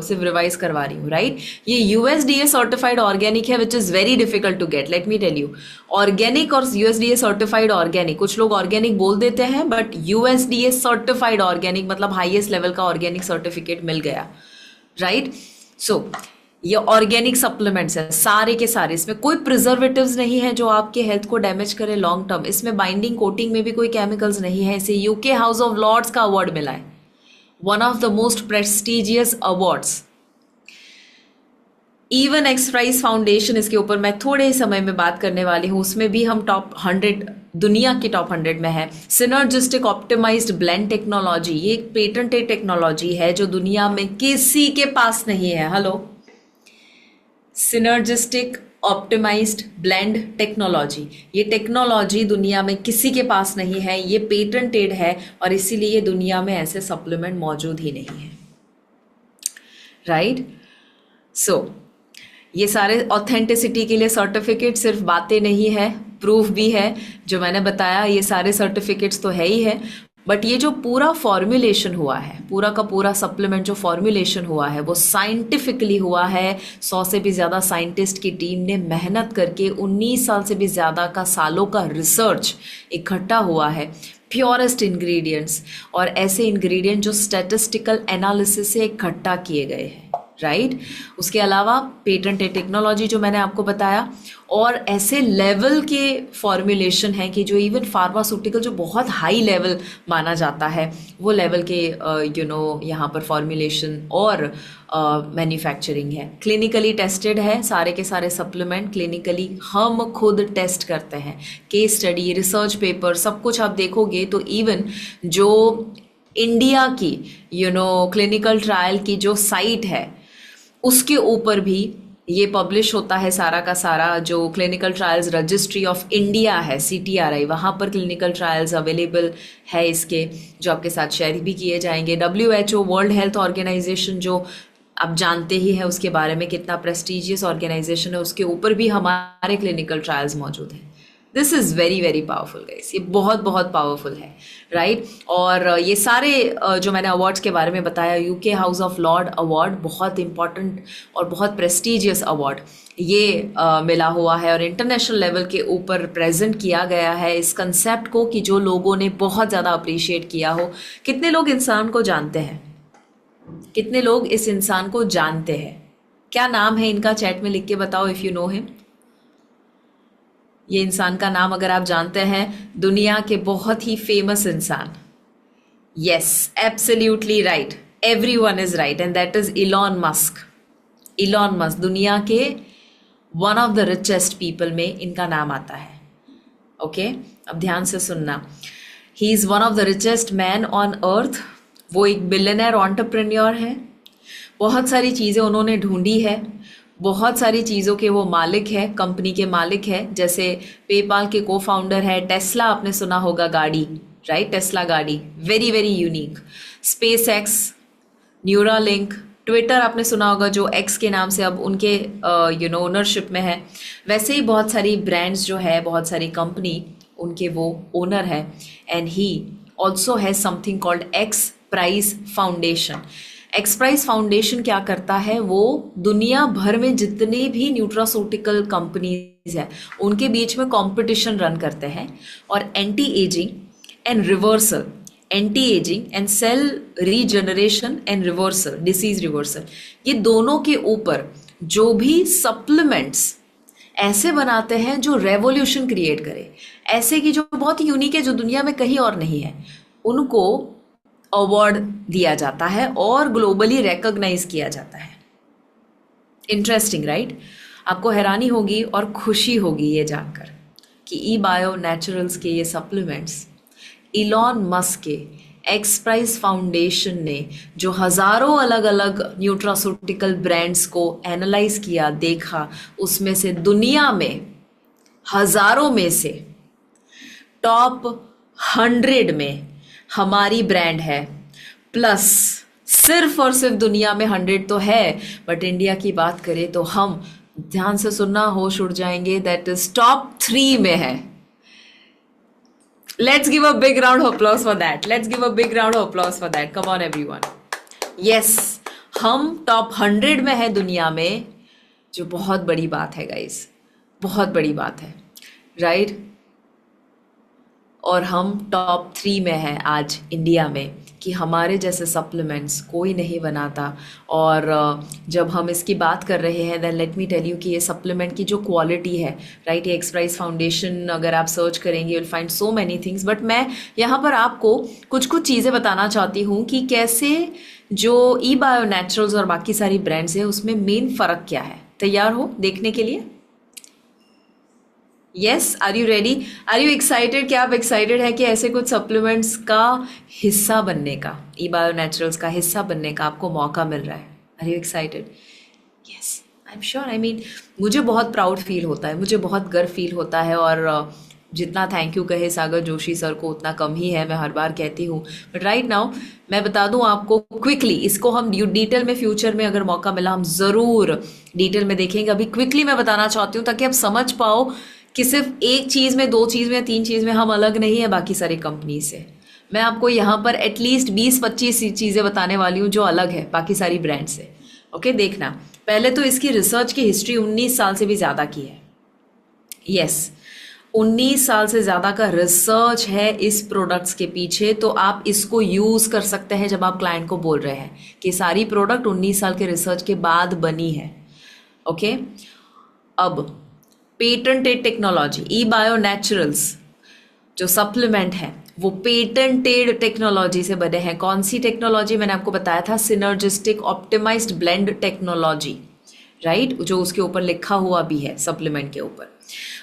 सिर्फ रिवाइज करवा रही हूँ, राइट। ये यूएसडीए सर्टिफाइड ऑर्गेनिक है, which is very difficult to get. Let me tell you, organic और यूएसडीए सर्टिफाइड ऑर्गेनिक, कुछ लोग ऑर्गेनिक बोल देते हैं, बट यूएसडीए सर्टिफाइड ऑर्गेनिक मतलब हाईएस्ट लेवल का ऑर्गेनिक सर्टिफिकेट मिल गया, राइट। सो ये ऑर्गेनिक सप्लीमेंट्स है सारे के सारे, इसमें कोई प्रिजर्वेटिव्स नहीं है जो आपके हेल्थ को डैमेज करे लॉन्ग टर्म। इसमें बाइंडिंग कोटिंग में भी कोई केमिकल्स नहीं है। इसे यूके हाउस ऑफ लॉर्ड्स का अवार्ड मिला है, one of the most prestigious awards. Even XPrize foundation, इसके ऊपर मैं थोड़े समय में बात करने वाली हूँ, उसमें भी हम टॉप 100, दुनिया की टॉप 100 में है। सिनर्जिस्टिक ऑप्टिमाइज्ड ब्लेंड टेक्नोलॉजी, ये एक पेटेंटेड टेक्नोलॉजी है जो दुनिया में किसी के पास नहीं है। Hello, synergistic optimized blend technology, ये टेक्नोलॉजी दुनिया में किसी के पास नहीं है, ये पेटेंटेड है, और इसीलिए दुनिया में ऐसे सप्लीमेंट मौजूद ही नहीं है, राइट। सो ये सारे ऑथेंटिसिटी के लिए सर्टिफिकेट सिर्फ बातें नहीं है, प्रूफ भी है। जो मैंने बताया ये सारे सर्टिफिकेट्स तो है ही है, बट ये जो पूरा फॉर्मुलेशन हुआ है, पूरा का पूरा सप्लीमेंट जो फॉर्मुलेशन हुआ है वो साइंटिफिकली हुआ है। 100 से भी ज़्यादा साइंटिस्ट की टीम ने मेहनत करके 19 साल से भी ज़्यादा का सालों का रिसर्च इकट्ठा हुआ है, प्योरेस्ट इंग्रेडिएंट्स, और ऐसे इंग्रेडिएंट जो स्टैटिस्टिकल एनालिसिस से इकट्ठा किए गए हैं, राइट। उसके अलावा पेटेंटेड टेक्नोलॉजी जो मैंने आपको बताया, और ऐसे लेवल के फॉर्मुलेशन हैं कि जो इवन फार्मास्यूटिकल जो बहुत हाई लेवल माना जाता है, वो लेवल के यहाँ पर फॉर्मुलेशन और मैन्युफैक्चरिंग है। क्लिनिकली टेस्टेड है सारे के सारे सप्लीमेंट, क्लिनिकली हम खुद टेस्ट करते हैं। केस स्टडी, रिसर्च पेपर, सब कुछ आप देखोगे तो इवन जो इंडिया की क्लिनिकल ट्रायल की जो साइट है उसके ऊपर भी ये पब्लिश होता है सारा का सारा। जो clinical trials registry of India है, CTRI, वहाँ पर क्लिनिकल ट्रायल्स अवेलेबल है इसके, जो आपके साथ शेयर भी किए जाएंगे। WHO, वर्ल्ड हेल्थ ऑर्गेनाइजेशन, जो आप जानते ही हैं उसके बारे में कितना प्रेस्टिजियस ऑर्गेनाइजेशन है, उसके ऊपर भी हमारे क्लिनिकल ट्रायल्स मौजूद हैं। This is very very powerful guys, ये बहुत बहुत पावरफुल है, राइट। और ये सारे जो मैंने अवार्ड्स के बारे में बताया, UK house of Lord award बहुत इंपॉर्टेंट और बहुत प्रेस्टिजियस अवार्ड, ये मिला हुआ है और इंटरनेशनल लेवल के ऊपर प्रेजेंट किया गया है इस कंसेप्ट को, कि जो लोगों ने बहुत ज़्यादा अप्रिशिएट किया हो। कितने लोग इंसान को जानते हैं? कितने लोग इस इंसान को जानते हैं? क्या नाम है इनका? चैट में लिख के बताओ इफ़ यू नो हिम। ये इंसान का नाम अगर आप जानते हैं, दुनिया के बहुत ही फेमस इंसान। Yes, absolutely right, everyone is right, and that is Elon Musk. Elon Musk दुनिया के one of the richest people में इनका नाम आता है। ओके, अब ध्यान से सुनना। He is one of the richest man on earth. वो एक बिलियनर एंटरप्रेन्योर है। बहुत सारी चीज़ें उन्होंने ढूंढी है, बहुत सारी चीज़ों के वो मालिक है, कंपनी के मालिक है। जैसे पेपाल के को फाउंडर है। टेस्ला आपने सुना होगा, गाड़ी, राइट? टेस्ला गाड़ी very very unique. Space x, Neuralink, Twitter आपने सुना होगा, जो एक्स के नाम से अब उनके ओनरशिप में है। वैसे ही बहुत सारी ब्रांड्स जो है, बहुत सारी कंपनी उनके वो ओनर है। And he also has something called X Prize Foundation. X Prize Foundation क्या करता है? वो दुनिया भर में जितने भी न्यूट्रास्यूटिकल कंपनीज है उनके बीच में कंपटीशन रन करते हैं, और anti aging and reversal, anti aging and cell regeneration and reversal, disease reversal, ये दोनों के ऊपर जो भी सप्लीमेंट्स ऐसे बनाते हैं जो रेवोल्यूशन क्रिएट करे, ऐसे कि जो बहुत यूनिक है, जो दुनिया में कहीं और नहीं है, उनको अवार्ड दिया जाता है और ग्लोबली रिकॉग्नाइज किया जाता है। Interesting, right? आपको हैरानी होगी और खुशी होगी ये जानकर कि ई बायो नेचुरल्स के ये सप्लीमेंट्स इलॉन मस्क के एक्स प्राइज फाउंडेशन ने जो हज़ारों अलग अलग न्यूट्रास्यूटिकल ब्रांड्स को एनालाइज किया, देखा, उसमें से दुनिया में हज़ारों में से टॉप 100 में हमारी ब्रांड है। प्लस सिर्फ और सिर्फ दुनिया में 100 तो है, बट इंडिया की बात करें तो हम, ध्यान से सुनना, होश उड़ जाएंगे, दैट इज टॉप 3 में है। Let's give a big round of applause for that. Let's give a big round of applause for that. Come on everyone. Yes, हम टॉप 100 में है दुनिया में, जो बहुत बड़ी बात है गाइस, बहुत बड़ी बात है, राइट? और हम टॉप 3 में हैं आज इंडिया में, कि हमारे जैसे सप्लीमेंट्स कोई नहीं बनाता। और जब हम इसकी बात कर रहे हैं, then let me tell you कि ये सप्लीमेंट की जो क्वालिटी है, राइट, ये एक्स प्राइज फाउंडेशन अगर आप सर्च करेंगे you will find so many things. But मैं यहाँ पर आपको कुछ कुछ चीज़ें बताना चाहती हूँ कि कैसे जो ई बायो नेचुरल्स और बाकी सारी ब्रांड्स है उसमें मेन फ़र्क क्या है। तैयार हो देखने के लिए? Yes, are you ready? Are you excited? क्या आप एक्साइटेड है कि ऐसे कुछ सप्लीमेंट्स का हिस्सा बनने का, ई बायो नेचुरल्स का हिस्सा बनने का आपको मौका मिल रहा है? Are you excited? Yes, I am sure. I mean, मुझे बहुत प्राउड फील होता है, मुझे बहुत गर्व फील होता है, और जितना थैंक यू कहे सागर जोशी सर को उतना कम ही है, मैं हर बार कहती हूँ। बट राइट नाउ मैं बता दूँ आपको क्विकली, इसको हम डिटेल में फ्यूचर में अगर मौका मिला हम ज़रूर डिटेल में देखेंगे। अभी क्विकली मैं बताना चाहती हूँ ताकि आप समझ पाओ कि सिर्फ एक चीज़ में, 2 चीज़ में, 3 चीज़ में हम अलग नहीं है बाकी सारी कंपनी से। मैं आपको यहाँ पर एटलीस्ट 20-25 चीज़ें बताने वाली हूँ जो अलग है बाकी सारी ब्रांड से। ओके, देखना। पहले तो इसकी रिसर्च की हिस्ट्री 19 साल से भी ज़्यादा की है। यस, 19 साल से ज़्यादा का रिसर्च है इस प्रोडक्ट्स के पीछे। तो आप इसको यूज़ कर सकते हैं जब आप क्लाइंट को बोल रहे हैं कि सारी प्रोडक्ट 19 साल के रिसर्च के बाद बनी है। ओके, अब पेटेंटेड टेक्नोलॉजी, ई बायो नेचुरल्स जो सप्लीमेंट है वो पेटेंटेड टेक्नोलॉजी से बने हैं। कौन सी टेक्नोलॉजी? मैंने आपको बताया था, synergistic optimized blend technology, right, जो उसके ऊपर लिखा हुआ भी है सप्लीमेंट के ऊपर।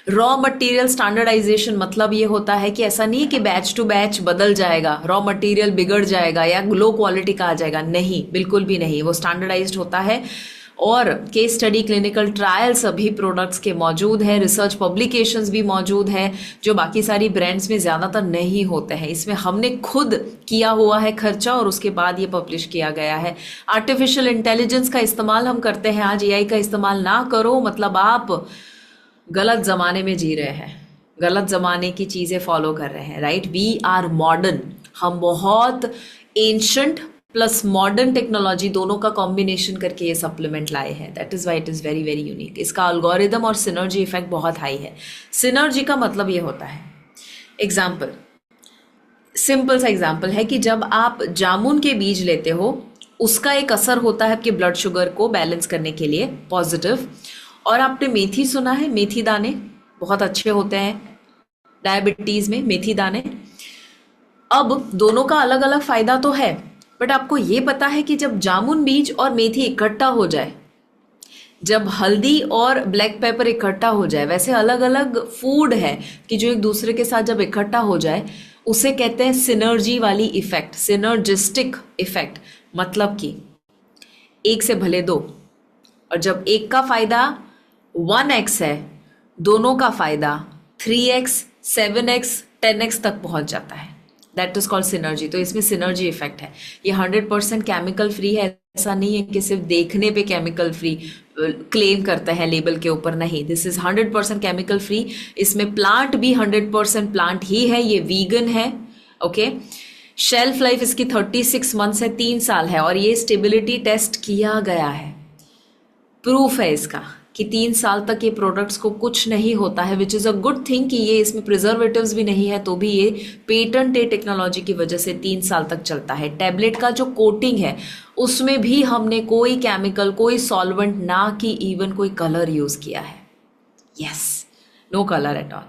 रॉ मटेरियल स्टैंडर्डाइजेशन, मतलब ये होता है कि ऐसा नहीं कि बैच टू बैच बदल जाएगा, रॉ मटेरियल बिगड़ जाएगा या लो क्वालिटी का आ जाएगा, नहीं, बिल्कुल भी नहीं। वो स्टैंडर्डाइज्ड होता है। और केस स्टडी, क्लिनिकल ट्रायल सभी प्रोडक्ट्स के मौजूद है। रिसर्च पब्लिकेशंस भी मौजूद है जो बाकी सारी ब्रांड्स में ज़्यादातर नहीं होते हैं। इसमें हमने खुद किया हुआ है खर्चा और उसके बाद ये पब्लिश किया गया है। आर्टिफिशियल इंटेलिजेंस का इस्तेमाल हम करते हैं आज। एआई का इस्तेमाल ना करो मतलब आप गलत ज़माने में जी रहे हैं, गलत ज़माने की चीज़ें फॉलो कर रहे हैं, राइट? वी आर मॉडर्न, हम बहुत एंशंट प्लस मॉडर्न टेक्नोलॉजी, दोनों का कॉम्बिनेशन करके ये सप्लीमेंट लाए हैं. That is why it is very very unique. इसका अल्गोरिदम और सिनर्जी इफेक्ट बहुत हाई है. सिनर्जी का मतलब ये होता है, एग्जाम्पल, सिंपल सा एग्जाम्पल है कि जब आप जामुन के बीज लेते हो, उसका एक असर होता है आपके ब्लड शुगर को बैलेंस करने के लिए, पॉजिटिव. और आपने मेथी सुना है, मेथी दाने बहुत अच्छे होते हैं डायबिटीज़ में, मेथी दाने. अब दोनों का अलग अलग फ़ायदा तो है, बट आपको ये पता है कि जब जामुन बीज और मेथी इकट्ठा हो जाए, जब हल्दी और ब्लैक पेपर इकट्ठा हो जाए, वैसे अलग अलग फूड है कि जो एक दूसरे के साथ जब इकट्ठा हो जाए, उसे कहते हैं सिनर्जी वाली इफेक्ट, सिनर्जिस्टिक इफेक्ट. मतलब कि एक से भले दो, और जब एक का फायदा 1x है, दोनों का फायदा 3x 7x 10x तक पहुंच जाता है. That is called synergy. तो इसमें सिनर्जी इफेक्ट है. ये 100% केमिकल फ्री है. ऐसा नहीं है कि सिर्फ देखने पे केमिकल फ्री क्लेम करता है लेबल के ऊपर, नहीं. This is 100% chemical free. इसमें प्लांट भी 100% प्लांट ही है. ये वीगन है. ओके. शेल्फ लाइफ इसकी 36 मंथ्स है, 3 साल है. और ये स्टेबिलिटी टेस्ट किया गया है, प्रूफ है इसका कि 3 साल तक ये प्रोडक्ट्स को कुछ नहीं होता है, which is a good thing कि ये इसमें प्रिजर्वेटिव्स भी नहीं है, तो भी ये पेटेंटेड टेक्नोलॉजी की वजह से 3 साल तक चलता है. टैबलेट का जो कोटिंग है उसमें भी हमने कोई केमिकल, कोई सॉल्वेंट, ना कि इवन कोई कलर यूज़ किया है. Yes, no colour at all.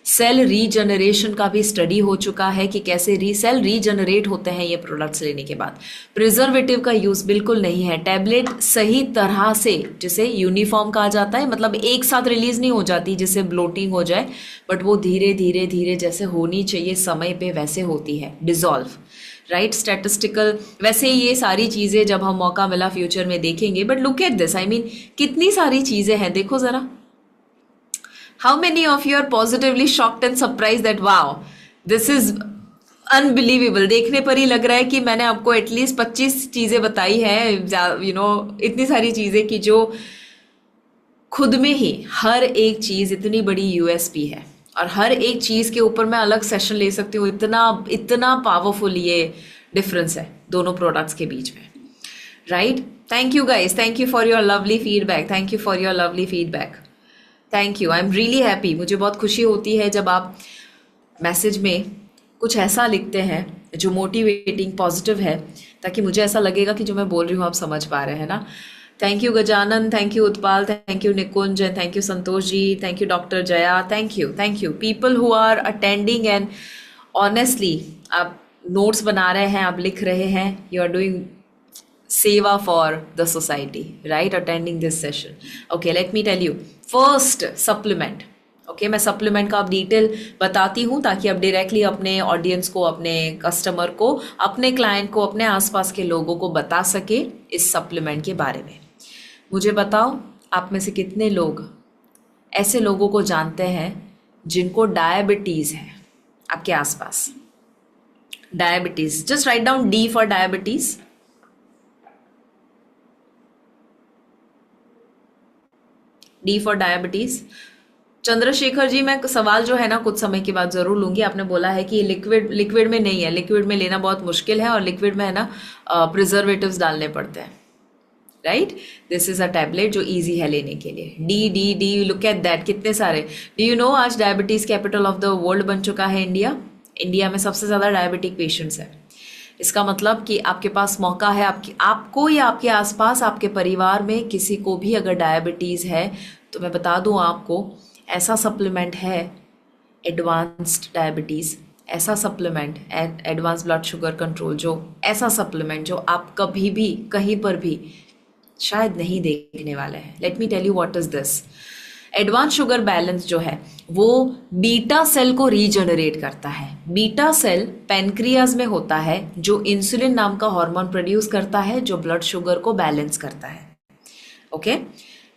Cell regeneration का भी स्टडी हो चुका है कि कैसे सेल रीजनरेट होते हैं ये प्रोडक्ट्स लेने के बाद. प्रिजर्वेटिव का यूज़ बिल्कुल नहीं है. टैबलेट सही तरह से, जिसे यूनिफॉर्म कहा जाता है, मतलब एक साथ रिलीज नहीं हो जाती जिससे ब्लोटिंग हो जाए, बट वो धीरे धीरे धीरे जैसे होनी चाहिए समय पे वैसे होती है, डिजॉल्व. Right, statistical. वैसे ये सारी चीज़ें जब हम मौका मिला फ्यूचर में देखेंगे, but look at this, I mean कितनी सारी चीज़ें हैं, देखो ज़रा. How many of you are positively shocked and surprised that wow, this is unbelievable? देखने पर ही लग रहा है कि मैंने आपको एटलीस्ट 25 चीज़ें बताई है, इतनी सारी चीज़ें कि जो खुद में ही हर एक चीज़ इतनी बड़ी यूएसपी है, और हर एक चीज़ के ऊपर मैं अलग सेशन ले सकती हूँ. इतना पावरफुल ये डिफरेंस है दोनों प्रोडक्ट्स के बीच में. Right. Thank you guys, thank you for your lovely feedback, thank you for your lovely feedback. Thank you. I am really happy. मुझे बहुत खुशी होती है जब आप मैसेज में कुछ ऐसा लिखते हैं जो मोटिवेटिंग, पॉजिटिव है, ताकि मुझे ऐसा लगेगा कि जो मैं बोल रही हूँ आप समझ पा रहे हैं ना. Thank you Gajanan, thank you Utpal, thank you Nikunj, thank you Santosh ji, thank you doctor Jaya, thank you people who are attending. And honestly आप नोट्स बना रहे हैं, आप लिख रहे हैं, you are doing seva for the society, right, attending this session. Okay, let me tell you. First, supplement. Okay, मैं supplement का अब डिटेल बताती हूँ ताकि आप डायरेक्टली अपने ऑडियंस को, अपने कस्टमर को, अपने क्लाइंट को, अपने आसपास के लोगों को बता सके इस सप्लीमेंट के बारे में. मुझे बताओ, आप में से कितने लोग ऐसे लोगों को जानते हैं जिनको डायबिटीज़ है आपके आसपास? Diabetes, just write down D for diabetes. D for diabetes. Chandrashekhar ji, मैं सवाल जो है ना कुछ समय के बाद ज़रूर लूँगी. आपने बोला है कि लिक्विड में नहीं है, लिक्विड में लेना बहुत मुश्किल है, और लिक्विड में है ना प्रिजर्वेटिव्स डालने पड़ते हैं. Right, this is a tablet जो इजी है लेने के लिए. D D D, look at that, कितने सारे. डू यू नो आज diabetes capital of the world बन चुका है इंडिया. इंडिया में सबसे ज़्यादा डायबिटिक पेशेंट्स है. इसका मतलब कि आपके पास मौका है, आपको या आपके आसपास, आपके परिवार में किसी को भी अगर डायबिटीज़ है, तो मैं बता दूं आपको, ऐसा सप्लीमेंट है एडवांस्ड डायबिटीज़, ऐसा supplement advance blood sugar control, जो ऐसा सप्लीमेंट जो आप कभी भी कहीं पर भी शायद नहीं देखने वाले हैं. Let me tell you what is this. Advance sugar balance जो है वो बीटा सेल को रीजनरेट करता है. बीटा सेल पैनक्रियाज में होता है, जो इंसुलिन नाम का हार्मोन प्रोड्यूस करता है, जो ब्लड शुगर को बैलेंस करता है. ओके,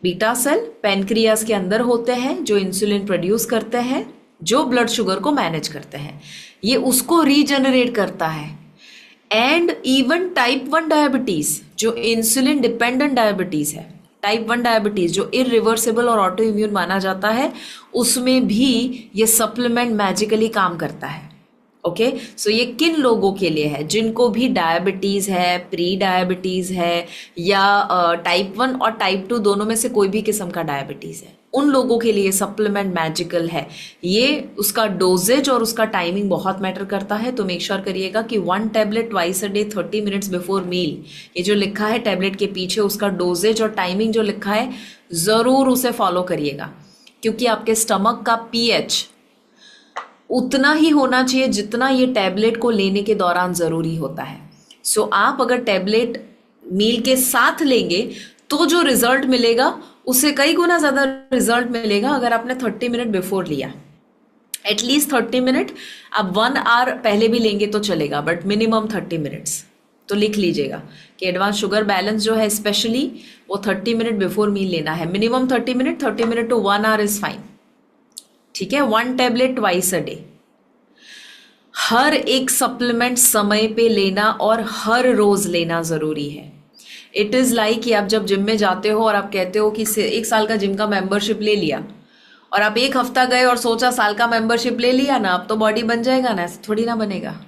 बीटा सेल पैनक्रियाज के अंदर होते हैं, जो इंसुलिन प्रोड्यूस करते हैं, जो ब्लड शुगर को मैनेज करते हैं. ये उसको रीजनरेट करता है. एंड इवन टाइप 1 डायबिटीज, जो इंसुलिन डिपेंडेंट डायबिटीज है, टाइप 1 डायबिटीज़ जो इरिवर्सिबल और ऑटो इम्यून माना जाता है, उसमें भी ये सप्लीमेंट मैजिकली काम करता है. ओके, सो ये किन लोगों के लिए है? जिनको भी डायबिटीज है, प्री डायबिटीज है, या टाइप 1 और टाइप 2 दोनों में से कोई भी किस्म का डायबिटीज है, उन लोगों के लिए सप्लीमेंट मैजिकल है। ये उसका डोजेज और उसका टाइमिंग बहुत मैटर करता है, तो मेक श्योर करिएगा कि 1 tablet twice a day 30 minutes before meal, ये जो लिखा है टैबलेट के पीछे उसका डोजेज और टाइमिंग जो लिखा है, ज़रूर उसे फॉलो करिएगा, क्योंकि आपके स्टमक का पीएच उतना ही होना चाहिए जितना ये टैबलेट को लेने के दौरान ज़रूरी होता है। सो आप अगर टैबलेट मील के साथ लेंगे तो जो रिजल्ट मिलेगा उससे कई गुना ज़्यादा रिजल्ट मिलेगा अगर आपने 30 मिनट बिफोर लिया। एटलीस्ट 30 मिनट, आप 1 आवर पहले भी लेंगे तो चलेगा, बट मिनिमम 30 मिनट्स। तो लिख लीजिएगा कि एडवांस शुगर बैलेंस जो है स्पेशली वो 30 मिनट बिफोर मील लेना है, minimum 30 minute, 30 minute to 1 hour is fine. ठीक है, 1 टैबलेट ट्वाइस अ डे। हर एक सप्लीमेंट समय पे लेना और हर रोज लेना जरूरी है। इट इज लाइक कि आप जब जिम में जाते हो और आप कहते हो कि 1 साल का जिम का मेंबरशिप ले लिया, और आप 1 हफ्ता गए और सोचा साल का मेंबरशिप ले लिया ना, अब तो बॉडी बन जाएगा ना, ऐसे थोड़ी ना बनेगा।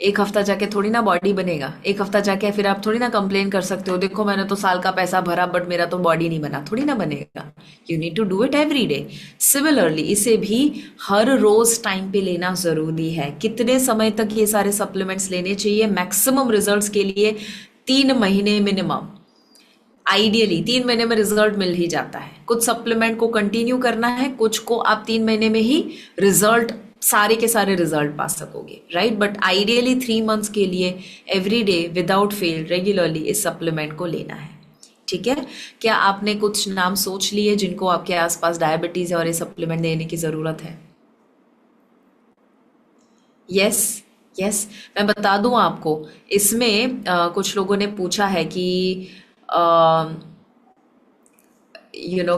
1 हफ्ता जाके थोड़ी ना बॉडी बनेगा। 1 हफ्ता जाके फिर आप थोड़ी ना कंप्लेन कर सकते हो, देखो मैंने तो साल का पैसा भरा बट मेरा तो बॉडी नहीं बना, थोड़ी ना बनेगा। You need to do it every day. Similarly इसे भी हर रोज टाइम पे लेना जरूरी है। कितने समय तक ये सारे सप्लीमेंट्स लेने चाहिए? मैक्सिमम रिजल्ट्स के लिए 3 महीने मिनिमम। आइडियली 3 महीने में रिजल्ट मिल ही जाता है। कुछ सप्लीमेंट को कंटिन्यू करना है, कुछ को आप 3 महीने में ही रिजल्ट, सारे के सारे रिजल्ट पा सकोगे, राइट। बट आइडियली 3 मंथ्स के लिए every day without fail regularly इस सप्लीमेंट को लेना है। ठीक है, क्या आपने कुछ नाम सोच लिए जिनको आपके आसपास डायबिटीज है और ये सप्लीमेंट लेने की जरूरत है? यस यस, मैं बता दूं आपको, इसमें कुछ लोगों ने पूछा है कि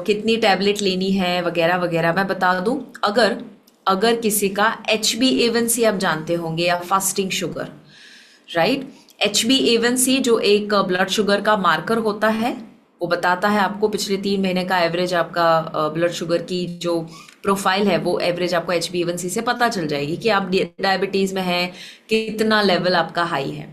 कितनी टैबलेट लेनी है वगैरह वगैरह। मैं बता दूं, अगर अगर किसी का HbA1c आप जानते होंगे, या फास्टिंग शुगर, राइट। HbA1c जो एक ब्लड शुगर का मार्कर होता है, वो बताता है आपको पिछले 3 महीने का एवरेज आपका ब्लड शुगर की जो प्रोफाइल है, वो एवरेज आपको HbA1c से पता चल जाएगी कि आप डायबिटीज में हैं, कितना लेवल आपका हाई है।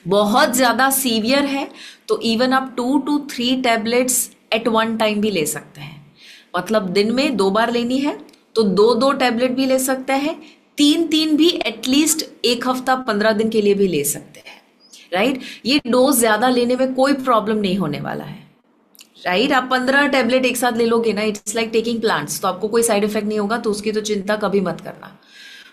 बहुत ज्यादा सीवियर है तो इवन आप 2 to 3 टैबलेट्स एट 1 टाइम भी ले सकते हैं। मतलब दिन में 2 बार लेनी है तो 2 टैबलेट भी ले सकते हैं, 3 भी एटलीस्ट 1 हफ्ता 15 दिन के लिए भी ले सकते हैं, राइट। ये डोज ज्यादा लेने में कोई प्रॉब्लम नहीं होने वाला है, राइट। आप 15 टैबलेट एक साथ ले लोगे ना, इट्स लाइक टेकिंग प्लांट्स, तो आपको कोई साइड इफेक्ट नहीं होगा, तो उसकी तो चिंता कभी मत करना।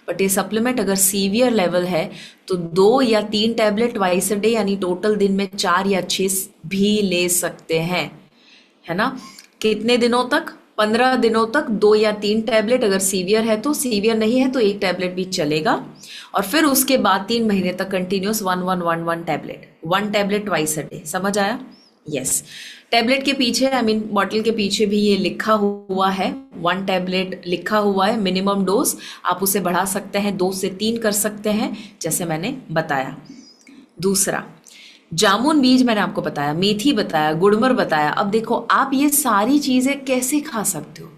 बट ये सप्लीमेंट अगर सीवियर लेवल है तो 2 या 3 टैबलेट ट्वाइस अ डे, यानी टोटल दिन में 4 या 6 भी ले सकते हैं, है ना। कितने दिनों तक? 15 दिनों तक 2 या 3 टैबलेट। अगर सीवियर है तो, सीवियर नहीं है तो 1 टैबलेट भी चलेगा। और फिर उसके बाद 3 महीने तक continuous 1 tablet, 1 tablet twice a day. समझ आया? यस। टैबलेट के पीछे, आई मीन बॉटल के पीछे भी ये लिखा हुआ है, 1 टैबलेट लिखा हुआ है मिनिमम डोज। आप उसे बढ़ा सकते हैं, 2 से 3 कर सकते हैं, जैसे मैंने बताया। दूसरा, जामुन बीज मैंने आपको बताया, मेथी बताया, गुड़मर बताया। अब देखो आप ये सारी चीजें कैसे खा सकते हो।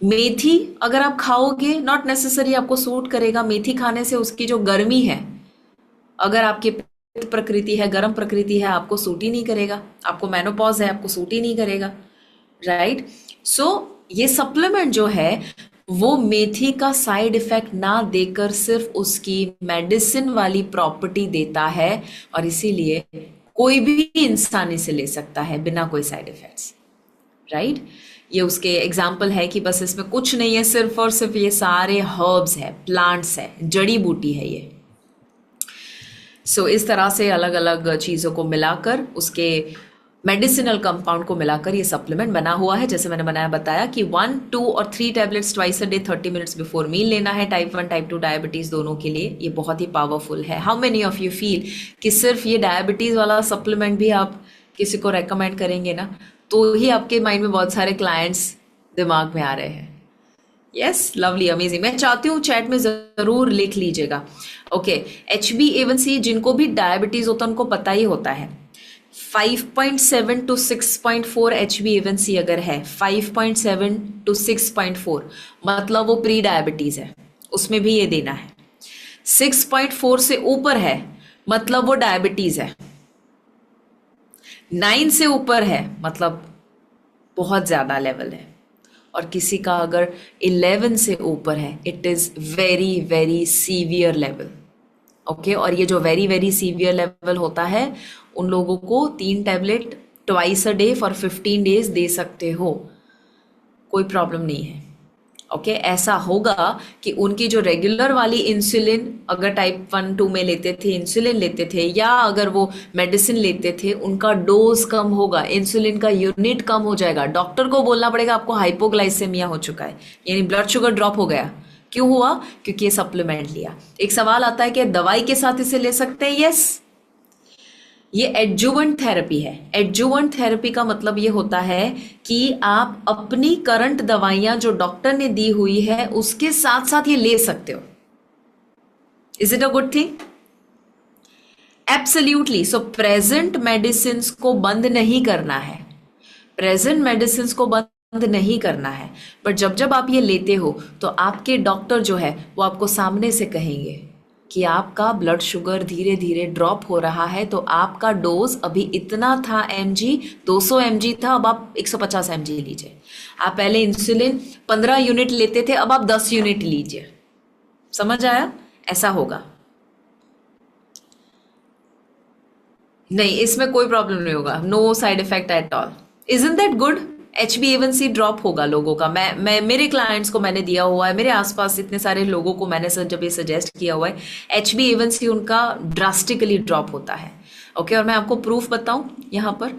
मेथी अगर आप खाओगे, नॉट नेसेसरी आपको सूट करेगा। मेथी खाने से उसकी जो गर्मी है, अगर आपकी पित्त प्रकृति है, गर्म प्रकृति है, आपको सूट ही नहीं करेगा। आपको मेनोपॉज है, आपको सूट ही नहीं करेगा, राइट। सो ये सप्लीमेंट जो है वो मेथी का साइड इफेक्ट ना देकर सिर्फ उसकी मेडिसिन वाली प्रॉपर्टी देता है, और इसीलिए कोई भी इंसान इसे ले सकता है बिना कोई साइड इफेक्ट्स, राइट। ये उसके एग्जाम्पल है कि बस इसमें कुछ नहीं है, सिर्फ और सिर्फ ये सारे हर्ब्स है, प्लांट्स है, जड़ी बूटी है ये। सो इस तरह से अलग अलग चीज़ों को मिलाकर, उसके मेडिसिनल कंपाउंड को मिलाकर ये सप्लीमेंट बना हुआ है। जैसे मैंने बताया कि 1, 2 और 3 tablets twice a day 30 minutes before meal लेना है। टाइप 1 टाइप 2 डायबिटीज दोनों के लिए ये बहुत ही पावरफुल है। How many of you feel कि सिर्फ ये डायबिटीज वाला सप्लीमेंट भी आप किसी को रेकमेंड करेंगे ना, तो ही आपके माइंड में बहुत सारे क्लाइंट्स दिमाग में आ रहे हैं। Yes, lovely, amazing. मैं चाहती हूँ चैट में जरूर लिख लीजिएगा। ओके, HbA1c जिनको भी डायबिटीज होता है उनको पता ही होता है। 5.7 to 6.4 HbA1c अगर है, 5.7 to 6.4 मतलब वो प्री डायबिटीज है, उसमें भी ये देना है। 6.4 से ऊपर है मतलब वो डायबिटीज है। 9 से ऊपर है मतलब बहुत ज़्यादा लेवल है। और किसी का अगर 11 से ऊपर है, it is very very severe level. Okay, और ये जो वेरी वेरी सीवियर लेवल होता है, उन लोगों को 3 tablet twice a day for 15 days दे सकते हो, कोई प्रॉब्लम नहीं है। ओके, ऐसा होगा कि उनकी जो रेगुलर वाली इंसुलिन अगर टाइप 1-2 में लेते थे, इंसुलिन लेते थे, या अगर वो मेडिसिन लेते थे, उनका डोज कम होगा, इंसुलिन का यूनिट कम हो जाएगा। डॉक्टर को बोलना पड़ेगा आपको हाइपोग्लाइसेमिया हो चुका है, यानी ब्लड शुगर ड्रॉप हो गया। क्यों हुआ? क्योंकि ये सप्लीमेंट लिया। एक सवाल आता है कि दवाई के साथ इसे ले सकते हैं? यस, ये एडजुवेंट थेरेपी है। एडजुवेंट थेरेपी का मतलब ये होता है कि आप अपनी करंट दवाइयां जो डॉक्टर ने दी हुई है उसके साथ साथ ये ले सकते हो। Is it a good thing? Absolutely. So present medicine को बंद नहीं करना है, प्रेजेंट मेडिसिन को बंद नहीं करना है, बट जब जब आप ये लेते हो तो आपके डॉक्टर जो है वो आपको सामने से कहेंगे कि आपका ब्लड शुगर धीरे धीरे ड्रॉप हो रहा है, तो आपका डोज अभी इतना था mg, 200 mg था, अब आप 150 mg लीजिए। आप पहले इंसुलिन 15 यूनिट लेते थे, अब आप 10 यूनिट लीजिए। समझ आया? ऐसा होगा। नहीं, इसमें कोई प्रॉब्लम नहीं होगा, no side effect at all. Isn't that good? HbA1c drop होगा लोगों का। मैं मेरे क्लाइंट्स को मैंने दिया हुआ है, मेरे आसपास इतने सारे लोगों को मैंने जब ये सजेस्ट किया हुआ है, HbA1c उनका ड्रास्टिकली ड्रॉप होता है। ओके, और मैं आपको प्रूफ बताऊं यहाँ पर।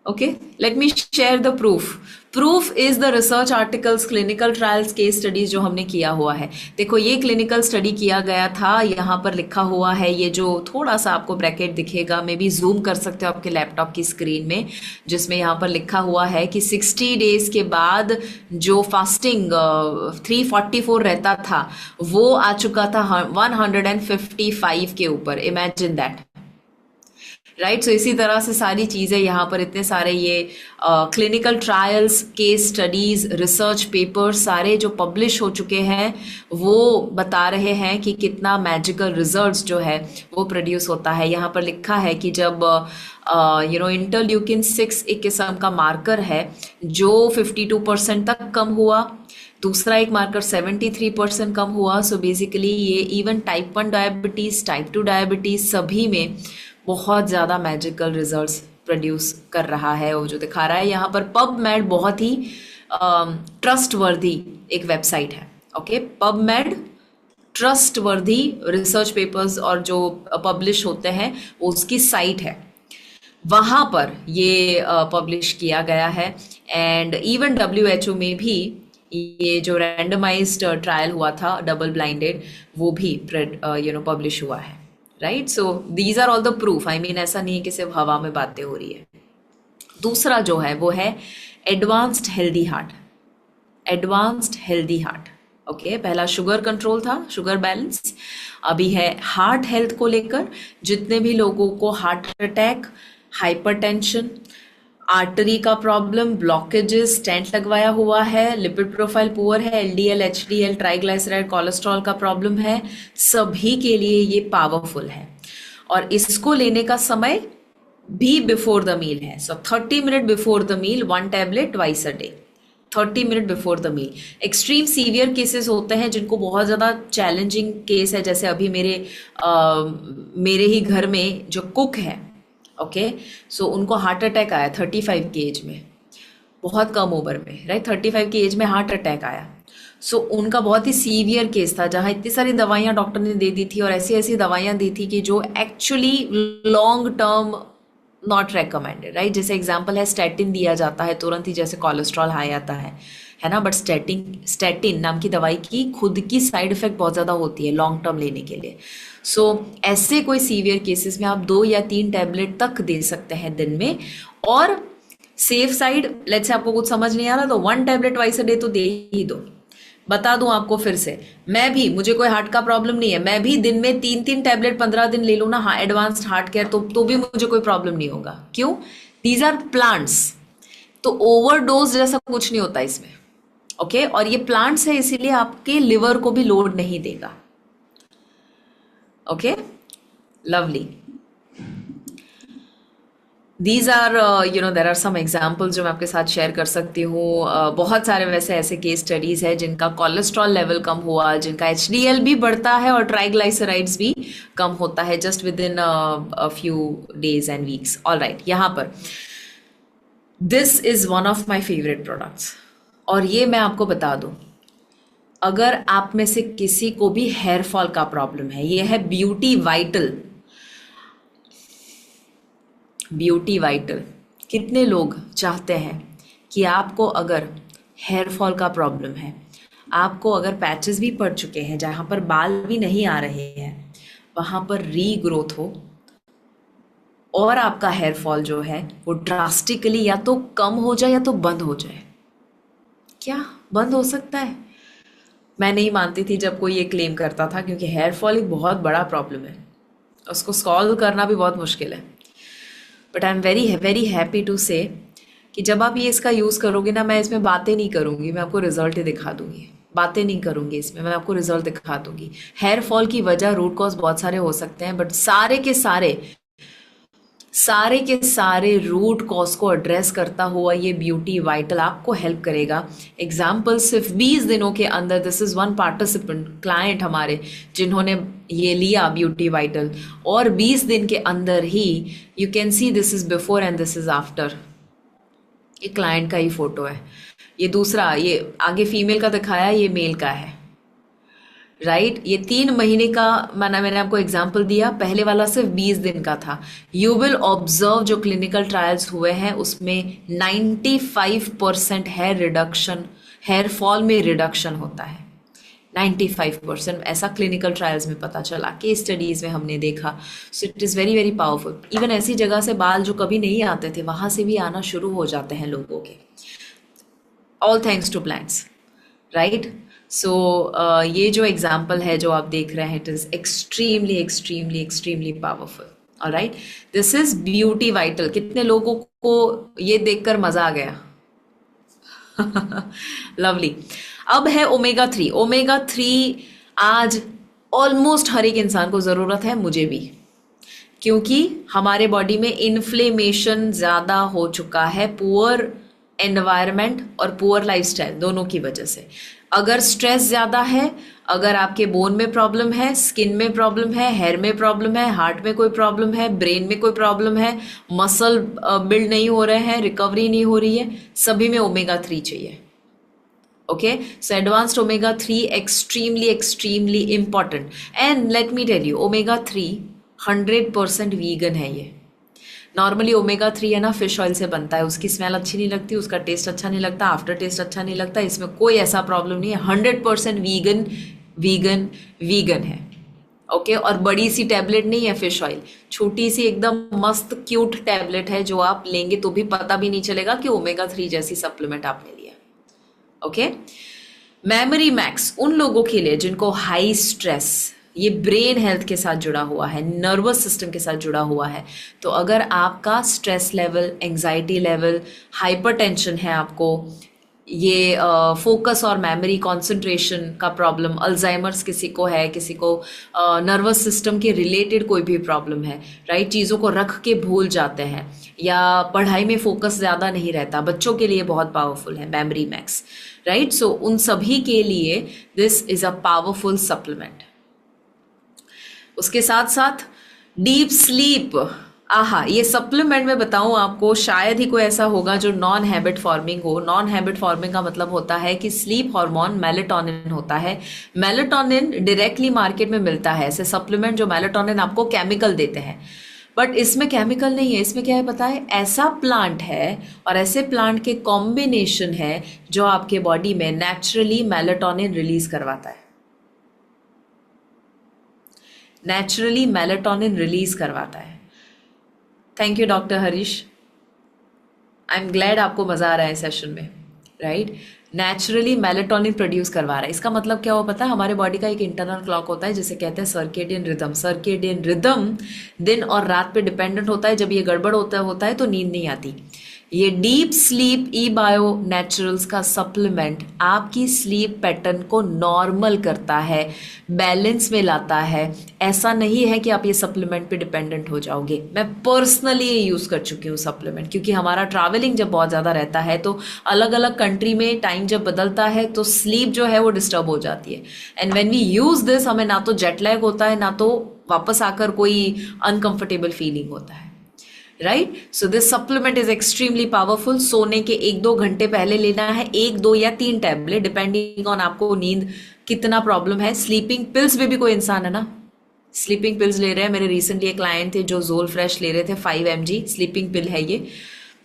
Okay, let me share the proof. Proof is the research articles, clinical trials, case studies जो हमने किया हुआ है। देखो, ये क्लिनिकल स्टडी किया गया था, यहाँ पर लिखा हुआ है, ये जो थोड़ा सा आपको ब्रैकेट दिखेगा, मे बी जूम कर सकते हो आपके लैपटॉप की स्क्रीन में, जिसमें यहाँ पर लिखा हुआ है कि 60 डेज के बाद जो फास्टिंग 344 रहता था, वो आ चुका था 155 के ऊपर। Imagine that, right. सो इसी तरह से सारी चीज़ें यहाँ पर, इतने सारे ये clinical trials, case studies, research papers सारे जो पब्लिश हो चुके हैं, वो बता रहे हैं कि कितना मैजिकल रिजल्ट्स जो है वो प्रोड्यूस होता है। यहाँ पर लिखा है कि जब इंटरल्यूकिन 6 एक किस्म का मार्कर है जो 52% तक कम हुआ, दूसरा एक मार्कर 73% कम हुआ। सो बेसिकली ये even type 1 diabetes, type 2 diabetes सभी में बहुत ज़्यादा मैजिकल रिजल्ट्स प्रोड्यूस कर रहा है, वो जो दिखा रहा है यहाँ पर। पबमेड बहुत ही ट्रस्टवर्दी एक वेबसाइट है। Okay, PubMed trustworthy research papers और जो पब्लिश होते हैं वो उसकी साइट है, वहाँ पर ये पब्लिश किया गया है। एंड इवन WHO में भी ये जो रैंडमाइज्ड ट्रायल हुआ था, डबल ब्लाइंडेड, वो भी पब्लिश हुआ है, right. So these are all the proof. I mean, ऐसा नहीं है कि सिर्फ हवा में बातें हो रही है। दूसरा जो है वो है advanced healthy heart. Advanced healthy heart, okay. पहला शुगर कंट्रोल था, शुगर बैलेंस। अभी है हार्ट हेल्थ को लेकर। जितने भी लोगों को हार्ट अटैक, हाइपरटेंशन, आर्टरी का प्रॉब्लम, ब्लॉकेजेस, स्टेंट लगवाया हुआ है, लिपिड प्रोफाइल पुअर है, LDL, HDL, ट्राइग्लाइसराइड, कोलेस्ट्रॉल का प्रॉब्लम है, सभी के लिए ये पावरफुल है। और इसको लेने का समय भी बिफोर द मील है। So 30 minute before the meal, 1 tablet twice a day, 30 minute before the meal. Extreme severe cases होते हैं जिनको बहुत ज़्यादा चैलेंजिंग केस है, जैसे अभी मेरे ही घर में जो कुक है, ओके, सो उनको हार्ट अटैक आया 35 की एज में, बहुत कम उम्र में, राइट। 35 की एज में हार्ट अटैक आया। सो उनका बहुत ही सीवियर केस था, जहाँ इतनी सारी दवाइयाँ डॉक्टर ने दे दी थी, और ऐसी ऐसी दवाइयाँ दी थी कि जो actually long term not recommended, right. जैसे एग्जांपल है, स्टैटिन दिया जाता है तुरंत ही, जैसे कोलेस्ट्रॉल हाई आता है ना, बट स्टैटिन नाम की दवाई की खुद की साइड इफेक्ट बहुत ज़्यादा होती है लॉन्ग टर्म लेने के लिए। सो ऐसे कोई सीवियर केसेस में आप 2 या 3 टैबलेट तक दे सकते हैं दिन में। और सेफ साइड, लेट्स से आपको कुछ समझ नहीं आ रहा तो 1 टैबलेट ट्वाइस अ डे तो दे ही दो। बता दूं आपको फिर से, मुझे कोई हार्ट का प्रॉब्लम नहीं है, मैं भी दिन में 3-3 टैबलेट 15 दिन ले लूँ ना, हाँ, एडवांस्ड हार्ट केयर, तो भी मुझे कोई प्रॉब्लम नहीं होगा। क्यों? दीज आर प्लांट्स, तो ओवरडोज जैसा कुछ नहीं होता इसमें। ओके, और ये प्लांट्स है इसीलिए आपके लिवर को भी लोड नहीं देगा। Okay, lovely. These are there are some examples जो मैं आपके साथ शेयर कर सकती हूँ। बहुत सारे वैसे ऐसे केस स्टडीज है जिनका कोलेस्ट्रॉल लेवल कम हुआ, जिनका HDL भी बढ़ता है और ट्राइग्लाइसराइड्स भी कम होता है just with in a few days and weeks. All right, यहाँ पर this is one of my favourite products, और ये मैं आपको बता दूं, अगर आप में से किसी को भी हेयर फॉल का प्रॉब्लम है, ये है ब्यूटी वाइटल। ब्यूटी वाइटल, कितने लोग चाहते हैं कि आपको अगर हेयर फॉल का प्रॉब्लम है, आपको अगर पैचेस भी पड़ चुके हैं जहाँ पर बाल भी नहीं आ रहे हैं, वहाँ पर रीग्रोथ हो और आपका हेयर फॉल जो है वो ड्रास्टिकली या तो कम हो जाए या तो बंद हो जाए। क्या बंद हो सकता है? मैं नहीं मानती थी जब कोई ये क्लेम करता था, क्योंकि हेयर फॉल एक बहुत बड़ा प्रॉब्लम है, उसको सॉल्व करना भी बहुत मुश्किल है। But I am very very happy to say कि जब आप ये इसका यूज़ करोगे ना, मैं इसमें बातें नहीं करूँगी, मैं आपको रिजल्ट ही दिखा दूँगी। बातें नहीं करूँगी इसमें, मैं आपको रिजल्ट दिखा दूँगी। हेयर फॉल की वजह, रूट कॉज बहुत सारे हो सकते हैं, बट सारे के सारे रूट कॉज को एड्रेस करता हुआ ये ब्यूटी वाइटल आपको हेल्प करेगा। एग्जाम्पल, सिर्फ 20 दिनों के अंदर, this is one participant client हमारे जिन्होंने ये लिया ब्यूटी वाइटल, और 20 दिन के अंदर ही you can see this is before and this is after. ये क्लाइंट का ही फोटो है। ये दूसरा, ये आगे फीमेल का दिखाया, ये मेल का है, राइट। ये 3 महीने का मैंने आपको एग्जाम्पल दिया, पहले वाला सिर्फ 20 दिन का था। यू विल ऑब्जर्व जो क्लिनिकल ट्रायल्स हुए हैं उसमें 95% हेयर रिडक्शन, हेयर फॉल में रिडक्शन होता है। 95% ऐसा क्लिनिकल ट्रायल्स में पता चला, केस स्टडीज़ में हमने देखा। So it is very very powerful. Even ऐसी जगह से बाल जो कभी नहीं आते थे वहाँ से भी आना शुरू हो जाते हैं लोगों के, all thanks to plants, right. So ये जो एग्जाम्पल है जो आप देख रहे हैं, it is extremely extremely extremely powerful. Alright, this is beauty vital. कितने लोगों को ये देखकर मजा आ गया? लवली। अब है ओमेगा 3। ओमेगा 3 आज ऑलमोस्ट हर एक इंसान को ज़रूरत है, मुझे भी, क्योंकि हमारे बॉडी में इन्फ्लेमेशन ज़्यादा हो चुका है पुअर एनवायरनमेंट और पुअर लाइफस्टाइल दोनों की वजह से। अगर स्ट्रेस ज़्यादा है, अगर आपके बोन में प्रॉब्लम है, स्किन में प्रॉब्लम है, हेयर में प्रॉब्लम है, हार्ट में कोई प्रॉब्लम है, ब्रेन में कोई प्रॉब्लम है, मसल बिल्ड नहीं हो रहे हैं, रिकवरी नहीं हो रही है, सभी में ओमेगा 3 चाहिए। Okay, so advanced omega 3 extremely extremely important. And let me tell you, omega 3 100% vegan है। ये नॉर्मली ओमेगा 3 है ना, फिश ऑयल से बनता है, उसकी स्मेल अच्छी नहीं लगती, उसका टेस्ट अच्छा नहीं लगता, आफ्टर टेस्ट अच्छा नहीं लगता, इसमें कोई ऐसा प्रॉब्लम नहीं है। 100% वीगन वीगन वीगन है। ओके, और बड़ी सी टैबलेट नहीं है फिश ऑयल, छोटी सी एकदम मस्त क्यूट टैबलेट है जो आप लेंगे तो भी पता भी नहीं चलेगा कि ओमेगा 3 जैसी सप्लीमेंट आपने लिया। ओके, मेमोरी मैक्स उन लोगों के लिए जिनको हाई स्ट्रेस, ये ब्रेन हेल्थ के साथ जुड़ा हुआ है, नर्वस सिस्टम के साथ जुड़ा हुआ है। तो अगर आपका stress level, anxiety level, hypertension है, आपको ये फोकस और मेमोरी कंसंट्रेशन का प्रॉब्लम, अल्जाइमर्स किसी को है, किसी को नर्वस सिस्टम के रिलेटेड कोई भी प्रॉब्लम है, राइट, चीज़ों को रख के भूल जाते हैं या पढ़ाई में फोकस ज़्यादा नहीं रहता, बच्चों के लिए बहुत पावरफुल है मेमोरी मैक्स, राइट। सो उन सभी के लिए this is a powerful supplement. उसके साथ साथ डीप स्लीप, आहा, ये सप्लीमेंट में बताऊं आपको, शायद ही कोई ऐसा होगा जो नॉन हैबिट फॉर्मिंग हो। नॉन हैबिट फॉर्मिंग का मतलब होता है कि स्लीप हार्मोन मेलेटोनिन होता है। मेलेटोनिन डायरेक्टली मार्केट में मिलता है, ऐसे सप्लीमेंट जो मेलेटोनिन आपको केमिकल देते हैं, बट इसमें केमिकल नहीं है। इसमें क्या है पता है? ऐसा प्लांट है और ऐसे प्लांट के कॉम्बिनेशन है जो आपके बॉडी में नेचुरली मेलेटोनिन रिलीज करवाता है, नेचुरली मेलेटोनिन रिलीज करवाता है। Thank you doctor Harish, I am glad आपको मज़ा आ रहा है सेशन में, राइट। नेचुरली मेलेटोनिन प्रोड्यूस करवा रहा है। इसका मतलब क्या हो पता है? हमारे बॉडी का एक इंटरनल क्लॉक होता है जिसे कहते हैं सर्केडियन रिदम। सर्केडियन रिदम दिन और रात पे डिपेंडेंट होता है। जब ये गड़बड़ होता है तो नींद नहीं आती। ये डीप स्लीप ई बायो नेचुरल्स का सप्लीमेंट आपकी स्लीप पैटर्न को नॉर्मल करता है, बैलेंस में लाता है। ऐसा नहीं है कि आप ये सप्लीमेंट पे डिपेंडेंट हो जाओगे। मैं पर्सनली ये यूज़ कर चुकी हूँ सप्लीमेंट, क्योंकि हमारा ट्रैवलिंग जब बहुत ज़्यादा रहता है तो अलग अलग कंट्री में टाइम जब बदलता है तो स्लीप जो है वो डिस्टर्ब हो जाती है। And when we use this, हमें ना तो जेट लैग होता है, ना तो वापस आकर कोई अनकंफर्टेबल फीलिंग होता है, right. So this supplement is extremely powerful. सोने के 1-2 घंटे पहले लेना है, 1, 2 या 3 टैबलेट, डिपेंडिंग ऑन आपको नींद कितना प्रॉब्लम है। स्लीपिंग पिल्स में भी कोई इंसान है ना, स्लीपिंग पिल्स ले रहे हैं। मेरे रिसेंटली एक क्लाइंट थे जो जोल फ्रेश ले रहे थे, 5 mg स्लीपिंग पिल है ये।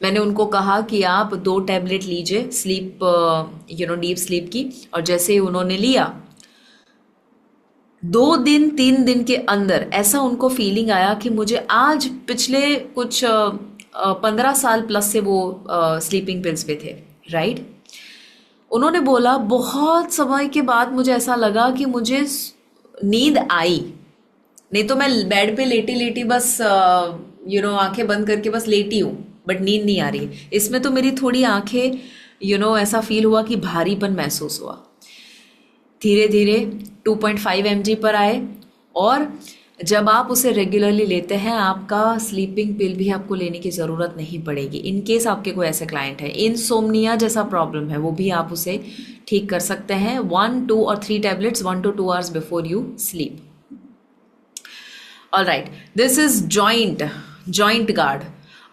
मैंने उनको कहा कि आप 2 टैबलेट लीजिए स्लीप डीप स्लीप की, और जैसे ही उन्होंने लिया 2 दिन 3 दिन के अंदर ऐसा उनको फीलिंग आया कि मुझे आज पिछले कुछ 15 साल प्लस से वो स्लीपिंग पिल्स पे थे, राइट। उन्होंने बोला बहुत समय के बाद मुझे ऐसा लगा कि मुझे नींद आई, नहीं तो मैं बेड पे लेटी लेटी बस आंखें बंद करके बस लेटी हूँ, बट नींद नहीं आ रही। इसमें तो मेरी थोड़ी आंखें ऐसा फील हुआ कि भारीपन महसूस हुआ। धीरे धीरे 2.5 mg पर आए, और जब आप उसे रेगुलरली लेते हैं आपका स्लीपिंग पिल भी आपको लेने की ज़रूरत नहीं पड़ेगी। इन केस आपके कोई ऐसे क्लाइंट है इनसोम्निया जैसा प्रॉब्लम है, वो भी आप उसे ठीक कर सकते हैं। 1, 2 और 3 tablets 1 to 2 hours before you sleep. Alright, this is joint guard.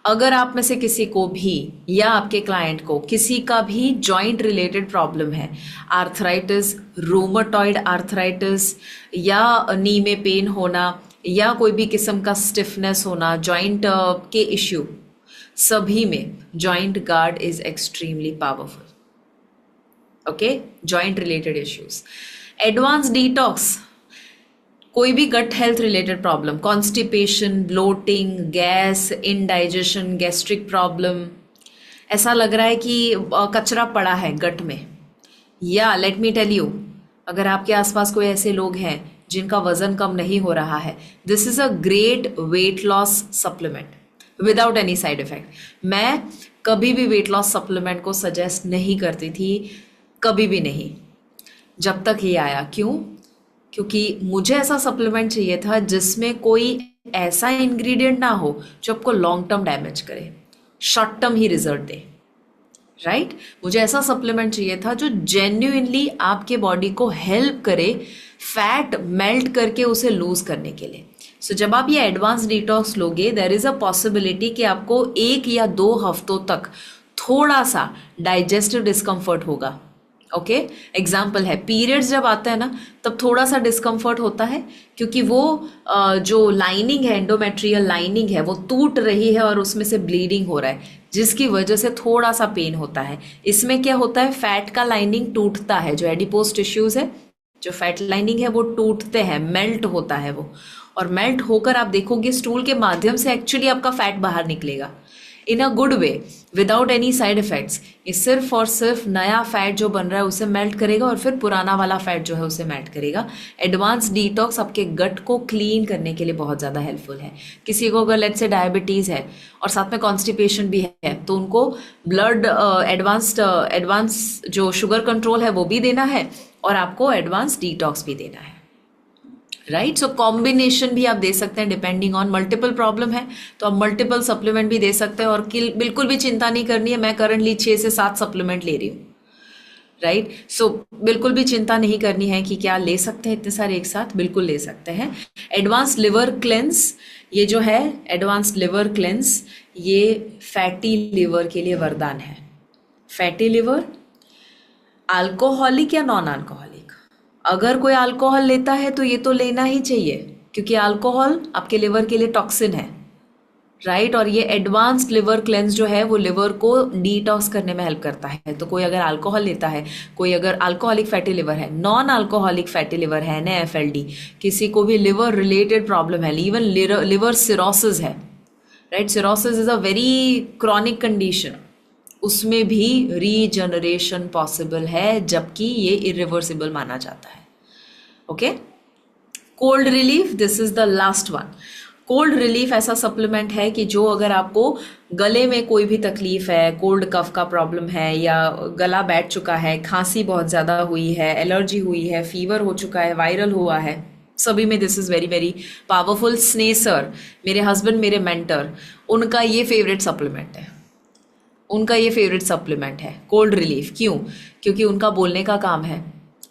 अगर आप में से किसी को भी या आपके क्लाइंट को किसी का भी जॉइंट रिलेटेड प्रॉब्लम है, आर्थराइटिस, रूमेटॉइड आर्थराइटिस, या नी में पेन होना, या कोई भी किस्म का स्टिफनेस होना, जॉइंट के इश्यू, सभी में joint guard is extremely powerful. Okay, joint related issues, advance detox, कोई भी gut health related problem, constipation, bloating, gas, indigestion, gastric problem, ऐसा लग रहा है कि कचरा पड़ा है गट में, या लेट मी टेल यू, अगर आपके आसपास कोई ऐसे लोग हैं जिनका वजन कम नहीं हो रहा है, this is a great weight loss supplement without any side effect. मैं कभी भी वेट लॉस सप्लीमेंट को सजेस्ट नहीं करती थी, कभी भी नहीं, जब तक ये आया। क्यों? क्योंकि मुझे ऐसा सप्लीमेंट चाहिए था जिसमें कोई ऐसा इंग्रेडिएंट ना हो जो आपको लॉन्ग टर्म डैमेज करे, शॉर्ट टर्म ही रिजल्ट दे, राइट। मुझे ऐसा सप्लीमेंट चाहिए था जो जेन्युइनली आपके बॉडी को हेल्प करे फैट मेल्ट करके उसे लूज करने के लिए। सो जब आप ये एडवांस डिटॉक्स लोगे, देयर इज अ पॉसिबिलिटी कि आपको 1 या 2 हफ्तों तक थोड़ा सा डाइजेस्टिव डिस्कम्फर्ट होगा। ओके, एग्जाम्पल है, पीरियड्स जब आते हैं ना तब थोड़ा सा डिस्कम्फर्ट होता है, क्योंकि वो जो लाइनिंग है, एंडोमेट्रियल लाइनिंग है, वो टूट रही है और उसमें से ब्लीडिंग हो रहा है, जिसकी वजह से थोड़ा सा पेन होता है। इसमें क्या होता है, फैट का लाइनिंग टूटता है, जो एडिपोज टिश्यूज है, जो फैट लाइनिंग है वो टूटते हैं, मेल्ट होता है वो, और मेल्ट होकर आप देखोगे स्टूल के माध्यम से एक्चुअली आपका फैट बाहर निकलेगा in a good way, without any side effects. ये सिर्फ और सिर्फ नया फैट जो बन रहा है उसे मेल्ट करेगा, और फिर पुराना वाला फैट जो है उसे मेल्ट करेगा। एडवांस डिटॉक्स आपके गट को क्लीन करने के लिए बहुत ज़्यादा हेल्पफुल है। किसी को अगर लेट से डायबिटीज़ है और साथ में कॉन्स्टिपेशन भी है, तो उनको ब्लड एडवांस जो शुगर कंट्रोल है वो भी देना है, और आपको एडवांस डिटॉक्स भी देना है, राइट। सो कॉम्बिनेशन भी आप दे सकते हैं, डिपेंडिंग ऑन मल्टीपल प्रॉब्लम है तो आप मल्टीपल सप्लीमेंट भी दे सकते हैं। और बिल्कुल भी चिंता नहीं करनी है, मैं करंटली 6 से 7 सप्लीमेंट ले रही हूँ, राइट। सो बिल्कुल भी चिंता नहीं करनी है कि क्या ले सकते हैं इतने सारे एक साथ, बिल्कुल ले सकते हैं। एडवांस लिवर क्लेंस, ये जो है एडवांस लिवर क्लेंस, ये फैटी लिवर के लिए वरदान है। फैटी लिवर, अल्कोहलिक या नॉन अल्कोहलिक, अगर कोई अल्कोहल लेता है तो ये तो लेना ही चाहिए, क्योंकि अल्कोहल आपके लिवर के लिए टॉक्सिन है, राइट। और ये एडवांस्ड लिवर क्लेंस जो है वो लिवर को डिटॉक्स करने में हेल्प करता है। तो कोई अगर अल्कोहल लेता है, कोई अगर अल्कोहलिक फैटी लिवर है, नॉन अल्कोहलिक फैटी लिवर है, NAFLD, किसी को भी लिवर रिलेटेड प्रॉब्लम है, इवन लिवर सिरोसिस है, right. Cirrhosis is a very chronic condition, उसमें भी रीजनरेशन पॉसिबल है, जबकि ये इरिवर्सिबल माना जाता है। Okay, cold relief, this is the last one. Cold relief ऐसा सप्लीमेंट है कि जो अगर आपको गले में कोई भी तकलीफ है, कोल्ड कफ का प्रॉब्लम है, या गला बैठ चुका है, खांसी बहुत ज़्यादा हुई है, एलर्जी हुई है, फीवर हो चुका है, वायरल हुआ है, सभी में this is very very powerful. स्नेह सर, मेरे हस्बैंड, मेरे मेंटर, उनका ये फेवरेट सप्लीमेंट है, उनका ये फेवरेट सप्लीमेंट है कोल्ड रिलीफ। क्यों? क्योंकि उनका बोलने का काम है।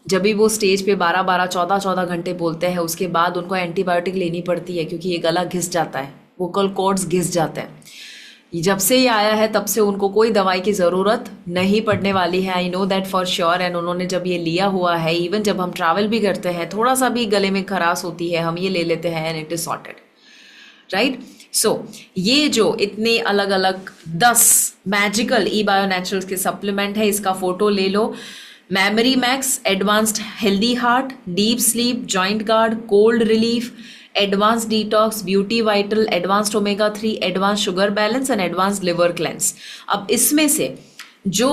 जब भी वो स्टेज पे 12-12, 14-14 घंटे बोलते हैं, उसके बाद उनको एंटीबायोटिक लेनी पड़ती है क्योंकि ये गला घिस जाता है, वोकल कॉर्ड्स घिस जाते हैं। जब से ये आया है तब से उनको कोई दवाई की ज़रूरत नहीं पड़ने वाली है, I know that for sure. And उन्होंने जब ये लिया हुआ है, इवन जब हम ट्रैवल भी करते हैं, थोड़ा सा भी गले में खराश होती है, हम ये ले लेते हैं and it is sorted, right. So ये जो इतने अलग अलग 10 मैजिकल ई बायो नेचुरल्स के सप्लीमेंट है, इसका फोटो ले लो। Memory max, advanced healthy heart, deep sleep, joint guard, cold relief, advance detox, beauty vital, advanced omega 3, advance sugar balance and advance liver cleanse. अब इसमें से जो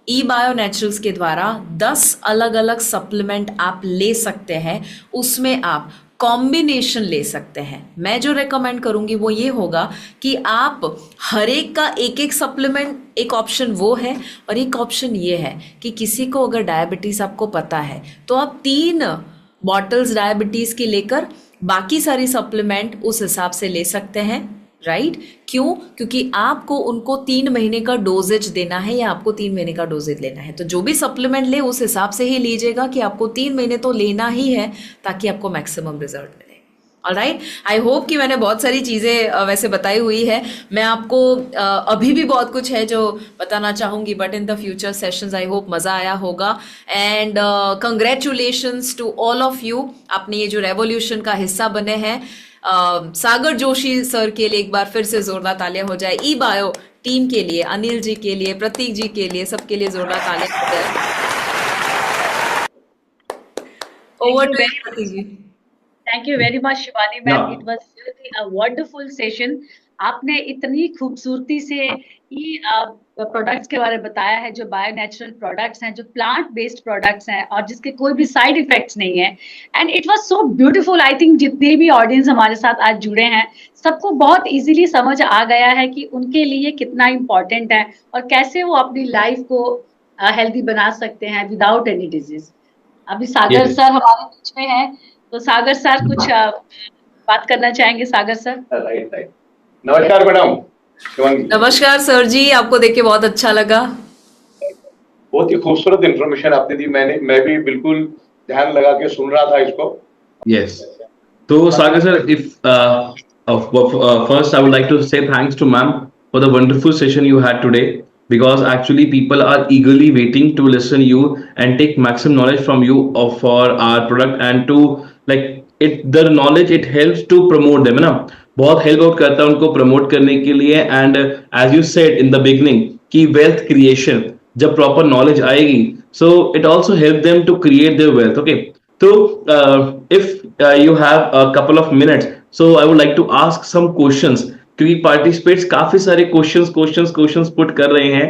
ई बायो नेचुरल्स के द्वारा 10 अलग अलग सप्लीमेंट आप ले सकते हैं, उसमें आप कॉम्बिनेशन ले सकते हैं। मैं जो रेकमेंड करूंगी वो ये होगा कि आप हर एक का एक एक सप्लीमेंट, एक ऑप्शन वो है और एक ऑप्शन ये है कि किसी को अगर डायबिटीज़ आपको पता है तो आप 3 बॉटल्स डायबिटीज़ की लेकर बाकी सारी सप्लीमेंट उस हिसाब से ले सकते हैं, राइट। क्यों? क्योंकि आपको उनको 3 महीने का डोजेज देना है या आपको 3 महीने का डोजेज लेना है, तो जो भी सप्लीमेंट ले उस हिसाब से ही लीजिएगा कि आपको 3 महीने तो लेना ही है ताकि आपको मैक्सिमम रिजल्ट मिले। ऑलराइट, आई होप कि मैंने बहुत सारी चीज़ें वैसे बताई हुई है। मैं आपको अभी भी बहुत कुछ है जो बताना चाहूँगी, but in the future sessions I hope मज़ा आया होगा। And congratulations to all of you, आपने ये जो रेवोल्यूशन का हिस्सा बने हैं। सागर जोशी सर के लिए एक बार फिर से जोरदार तालियां हो जाए, ई बायो टीम के लिए, अनिल जी के लिए, प्रतीक जी के लिए, सबके लिए जोरदार तालियां हो जाए। Over to Pratik ji. Thank you very much, Shivani ma'am. It was really a wonderful session. आपने इतनी खूबसूरती से ये प्रोडक्ट्स के बारे में बताया है, जो बायो नेचुरल प्रोडक्ट्स हैं, जो प्लांट बेस्ड प्रोडक्ट्स हैं और जिसके कोई भी साइड इफेक्ट्स नहीं है। And it was so beautiful. I think जितने भी ऑडियंस हमारे साथ आज जुड़े हैं, सबको बहुत इजीली समझ आ गया है कि उनके लिए कितना इम्पोर्टेंट है और कैसे वो अपनी लाइफ को हेल्दी बना सकते हैं विदाउट एनी डिजीज। अभी सागर सर हमारे बीच में है, तो सागर सर कुछ बात करना चाहेंगे। सागर सर। राइट। नमस्कार मैडम। नमस्कार सर जी, आपको देख के बहुत अच्छा लगा। बहुत ही खूबसूरत इंफॉर्मेशन आपने दी, मैं भी बिल्कुल ध्यान लगा के सुन रहा था इसको। यस, तो Sagar sir, if first I would like to say thanks to ma'am for the wonderful session you had today, because actually people are eagerly waiting to listen you and take maximum knowledge from you for our product, and to like it, the knowledge it helps to promote them, है ना, बहुत help out करता है उनको promote करने के लिए। And as you said in the beginning कि वेल्थ क्रिएशन जब प्रॉपर नॉलेज आएगी, so it also help them to create their wealth. Okay, तो if you have a couple of minutes, so I would like to ask some questions, क्योंकि participates काफी सारे questions put कर रहे हैं।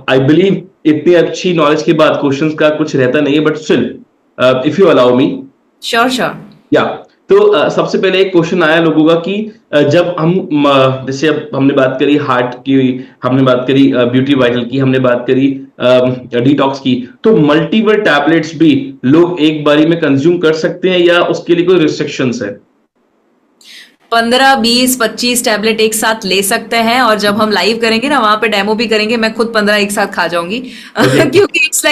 I believe इतनी अच्छी नॉलेज के बाद क्वेश्चंस का कुछ रहता नहीं है, but still if you allow me. Sure. या तो सबसे पहले एक क्वेश्चन आया लोगों का कि जब हम जैसे अब हमने बात करी हार्ट की, हमने बात करी ब्यूटी वाइटल की, हमने बात करी डिटॉक्स की, तो मल्टीपल टैबलेट्स भी लोग एक बारी में कंज्यूम कर सकते हैं या उसके लिए कोई रिस्ट्रिक्शंस है? 15, 20, 25 टैबलेट एक साथ ले सकते हैं, और जब हम लाइव करेंगे ना, वहां पे डेमो भी करेंगे, मैं खुद 15 एक साथ खा जाऊंगी। क्योंकि इट्स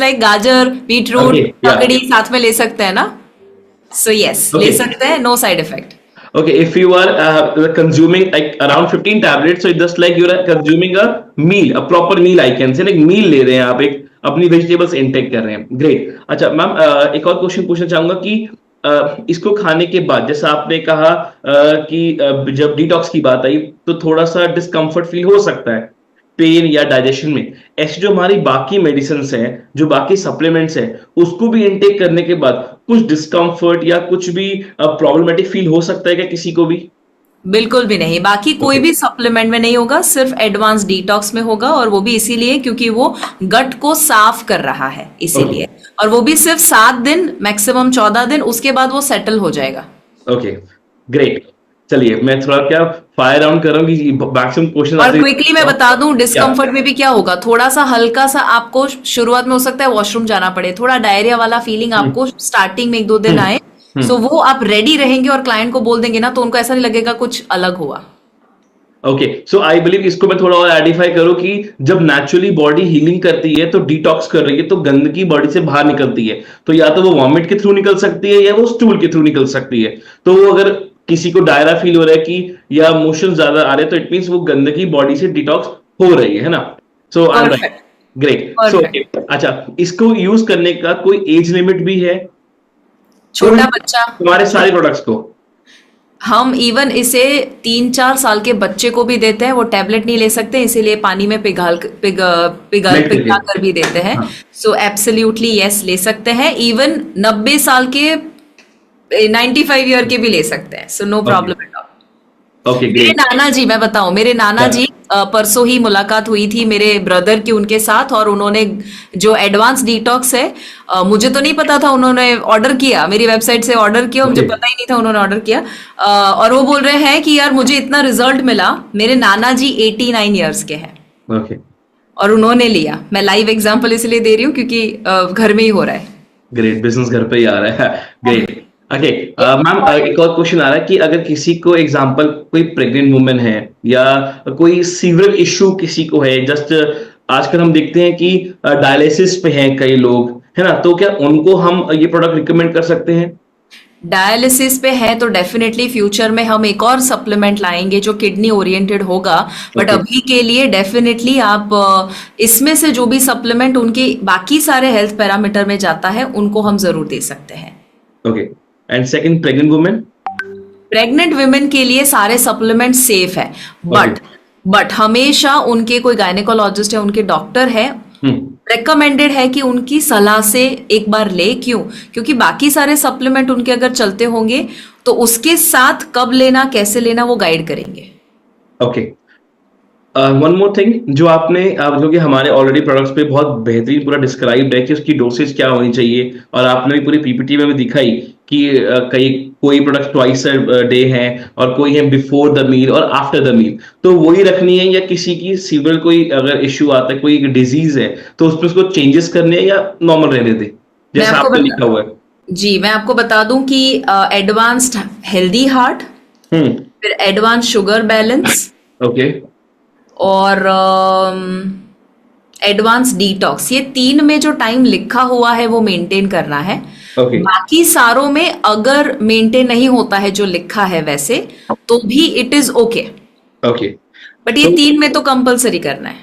लाइक गाजर, बीटरूट, ककड़ी साथ में ले सकते हैं ना। सो यस, ले सकते हैं, no side effect. Okay, if you are consuming like around 15 tablets, so it's just like you are consuming a meal, a proper meal, I can say, like meal ले रहे हैं आप, एक अपनी वेजिटेबल्स इंटेक कर रहे हैं। ग्रेट। अच्छा मैम, एक और क्वेश्चन पूछना चाहूंगा कि इसको खाने के बाद, जैसा आपने कहा कि जब डिटॉक्स की बात आई तो थोड़ा सा डिस्कम्फर्ट फील हो सकता है पेन या डाइजेशन में, ऐसे जो हमारी बाकी मेडिसिन हैं, जो बाकी सप्लीमेंट्स हैं, उसको भी इनटेक करने के बाद कुछ डिस्कम्फर्ट या कुछ भी प्रॉब्लमेटिक फील हो सकता है क्या किसी को भी? बिल्कुल भी नहीं, बाकी कोई भी सप्लीमेंट में नहीं होगा, सिर्फ एडवांस डिटॉक्स में होगा, और वो भी इसीलिए क्योंकि वो गट को साफ कर रहा है, इसीलिए। और वो भी सिर्फ 7 दिन, मैक्सिमम 14 दिन, उसके बाद वो सेटल हो जाएगा। Okay, great. चलिए मैं थोड़ा क्या फायर राउंड कर रहा हूँ कि मैक्सिमम क्वेश्चन और क्विकली मैं बता दूं डिस्कम्फर्ट में भी क्या होगा, थोड़ा सा हल्का सा आपको शुरुआत में हो सकता है वॉशरूम जाना पड़े, थोड़ा डायरिया वाला फीलिंग आपको स्टार्टिंग में 1-2 दिन आए, सो वो आप रेडी रहेंगे और क्लाइंट को बोल देंगे ना, तो उनको ऐसा नहीं लगेगा कुछ अलग हुआ। ओके, सो आई बिलीव इसको मैं थोड़ा और आइडेंटिफाई करूं कि जब नेचुरली बॉडी हीलिंग करती है तो डिटॉक्स कर रही है, तो गंदगी बॉडी से बाहर निकलती है, तो या तो वो वॉमिट के थ्रू निकल सकती है या वो स्टूल के थ्रू निकल सकती है। तो वो अगर किसी को डायरा फील हो रहा है कि या मोशन ज्यादा आ रहे हैं, तो इट मींस वो गंदगी बॉडी से डिटॉक्स हो रही है ना। सो आई एम राइट, ग्रेट। सो अच्छा, इसको यूज करने का कोई एज लिमिट भी है? छोटा बच्चा, हमारे सारे प्रोडक्ट्स को हम इवन इसे 3-4 साल के बच्चे को भी देते हैं, वो टैबलेट नहीं ले सकते इसीलिए पानी में पिघला कर भी देते हैं। सो एब्सोल्युटली यस, ले सकते हैं। इवन 90 साल के 95 ईयर के भी ले सकते हैं, so no problem at all. Okay, मेरे नाना जी, मैं बताऊं, मेरे नाना जी परसों ही मुलाकात हुई थी मेरे ब्रदर की उनके साथ, और उन्होंने जो एडवांस डिटॉक्स है, मुझे तो नहीं पता था, उन्होंने ऑर्डर किया, मेरी वेबसाइट से ऑर्डर किया, मुझे पता ही नहीं था, उन्होंने ऑर्डर किया, और वो बोल रहे हैं कि यार मुझे इतना रिजल्ट मिला। मेरे नाना जी 89 ईयर्स के हैं, ओके, और उन्होंने लिया। मैं लाइव एग्जांपल इसलिए दे रही हूँ क्योंकि घर में ही हो रहा है। ग्रेट, बिजनेस घर पे ही आ रहा है। ग्रेट। ओके मैम, एक और क्वेश्चन आ रहा है कि अगर किसी को एग्जांपल कोई प्रेग्नेंट वुमेन है या कोई सीवियर इश्यू किसी को है, जस्ट आजकल हम देखते हैं कि डायलिसिस पे हैं कई लोग, है ना, तो क्या उनको हम ये प्रोडक्ट रिकमेंड कर सकते हैं? डायलिसिस पे है तो डेफिनेटली फ्यूचर में हम एक और सप्लीमेंट लाएंगे जो किडनी ओरिएंटेड होगा, बट Okay. अभी के लिए डेफिनेटली आप इसमें से जो भी सप्लीमेंट उनके बाकी सारे हेल्थ पैरामीटर में जाता है उनको हम जरूर दे सकते हैं। Okay, and second, pregnant women? Pregnant women के लिए सारे सप्लीमेंट सेफ है, बट हमेशा उनके कोई गायनेकोलॉजिस्ट है, उनके डॉक्टर है, रेकमेंडेड है कि उनकी सलाह से एक बार ले। क्योंकि बाकी सारे सप्लीमेंट उनके अगर चलते होंगे तो उसके साथ कब लेना, कैसे लेना, वो गाइड करेंगे। ओके, वन मोर थिंग, जो आपने जो कि हमारे ऑलरेडी प्रोडक्ट्स पे बहुत बेहतरीन पूरा डिस्क्राइब्ड है कि उसकी डोसेज क्या होनी चाहिए, और आपने भी पूरी पीपीटी में भी दिखाई कि कोई प्रोडक्ट ट्वाइस डे है और कोई है बिफोर द मील और आफ्टर द मील, तो वही रखनी है, या किसी की सीवियर कोई अगर इश्यू आता है, कोई डिजीज है, तो उसमें उसको चेंजेस करने हैं या नॉर्मल रहने दे जैसा आपने लिखा हुआ है? जी, मैं आपको बता दूं कि एडवांस्ड हेल्दी हार्ट, फिर एडवांस शुगर बैलेंस, ओके, और एडवांस डिटॉक्स, ये 3 में जो टाइम लिखा हुआ है वो मेंटेन करना है। ओके, बाकी सारों में अगर मेंटेन नहीं होता है जो लिखा है वैसे, तो भी it is okay, okay, but ये 3 में तो कंपलसरी करना है।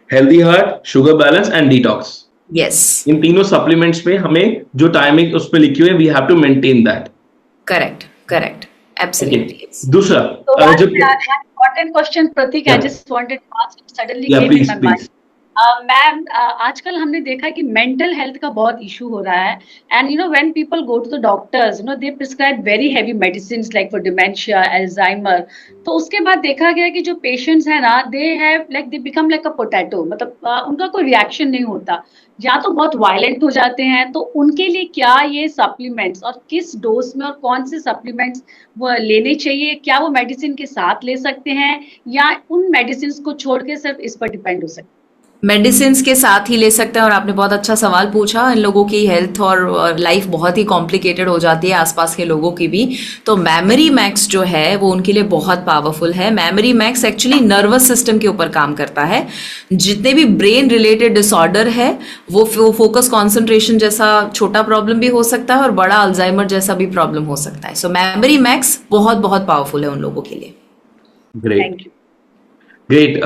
Healthy heart, sugar balance and detox, yes, in तीनों सप्लीमेंट्स में हमें जो टाइमिंग उस पे लिखी हुई है, we have to maintain that. Correct, absolutely. दूसरा, So one important question, Pratik, I just wanted to ask, suddenly Yeah, came in please, my please. mind. Ma'am, आजकल हमने देखा कि मेंटल हेल्थ का बहुत इशू हो रहा है, and you know when people go to the doctors, you know they prescribe very heavy medicine like for dementia, Alzheimer. तो उसके बाद देखा गया कि जो पेशेंट्स है ना, they have like they become like a potato, मतलब उनका कोई रिएक्शन नहीं होता, या तो बहुत वायलेंट हो जाते हैं। तो उनके लिए क्या ये सप्लीमेंट्स, और किस डोज में और कौन से सप्लीमेंट्स वो लेने चाहिए? क्या वो मेडिसिन के साथ ले सकते हैं, या उन मेडिसिन को छोड़ के सिर्फ इस पर डिपेंड हो सकते हैं? मेडिसिन के साथ ही ले सकते हैं, और आपने बहुत अच्छा सवाल पूछा। इन लोगों की हेल्थ और लाइफ बहुत ही कॉम्प्लिकेटेड हो जाती है, आसपास के लोगों की भी। तो मेमोरी मैक्स जो है वो उनके लिए बहुत पावरफुल है। Memory max actually nervous system के ऊपर काम करता है। जितने भी ब्रेन रिलेटेड डिसऑर्डर है, वो फोकस कॉन्सेंट्रेशन जैसा छोटा प्रॉब्लम भी हो सकता है और बड़ा अल्जाइमर जैसा भी प्रॉब्लम हो सकता है। सो मेमोरी मैक्स बहुत बहुत पावरफुल है उन लोगों के लिए। Great, great.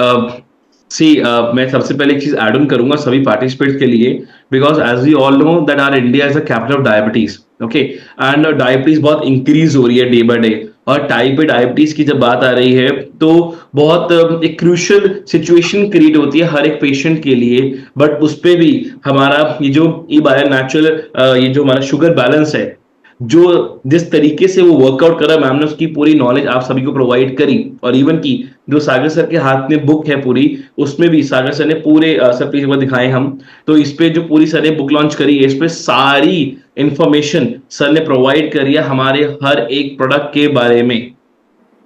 मैं सबसे पहले एक चीज ऐड ऑन करूंगा सभी पार्टिसिपेंट्स के लिए, because as we all know that our India is a capital of diabetes, okay, and diabetes बहुत इंक्रीज हो रही है डे बाय डे, और टाइप ए डायबिटीज की जब बात आ रही है तो बहुत एक क्रूशियल सिचुएशन क्रिएट होती है हर एक पेशेंट के लिए। बट उस पे भी हमारा ये जो ई बायो नेचुरल ये जो हमारा शुगर बैलेंस है, जो जिस तरीके से वो वर्कआउट करा, मैम ने उसकी पूरी नॉलेज आप सभी को प्रोवाइड करी, और इवन की जो सागर सर के हाथ में बुक है पूरी, उसमें भी सागर सर ने पूरे सब चीजें दिखाए हम, तो इस पे जो पूरी सर ने बुक लॉन्च करी है, इस पे सारी इंफॉर्मेशन सर ने प्रोवाइड करी है हमारे हर एक प्रोडक्ट के बारे में।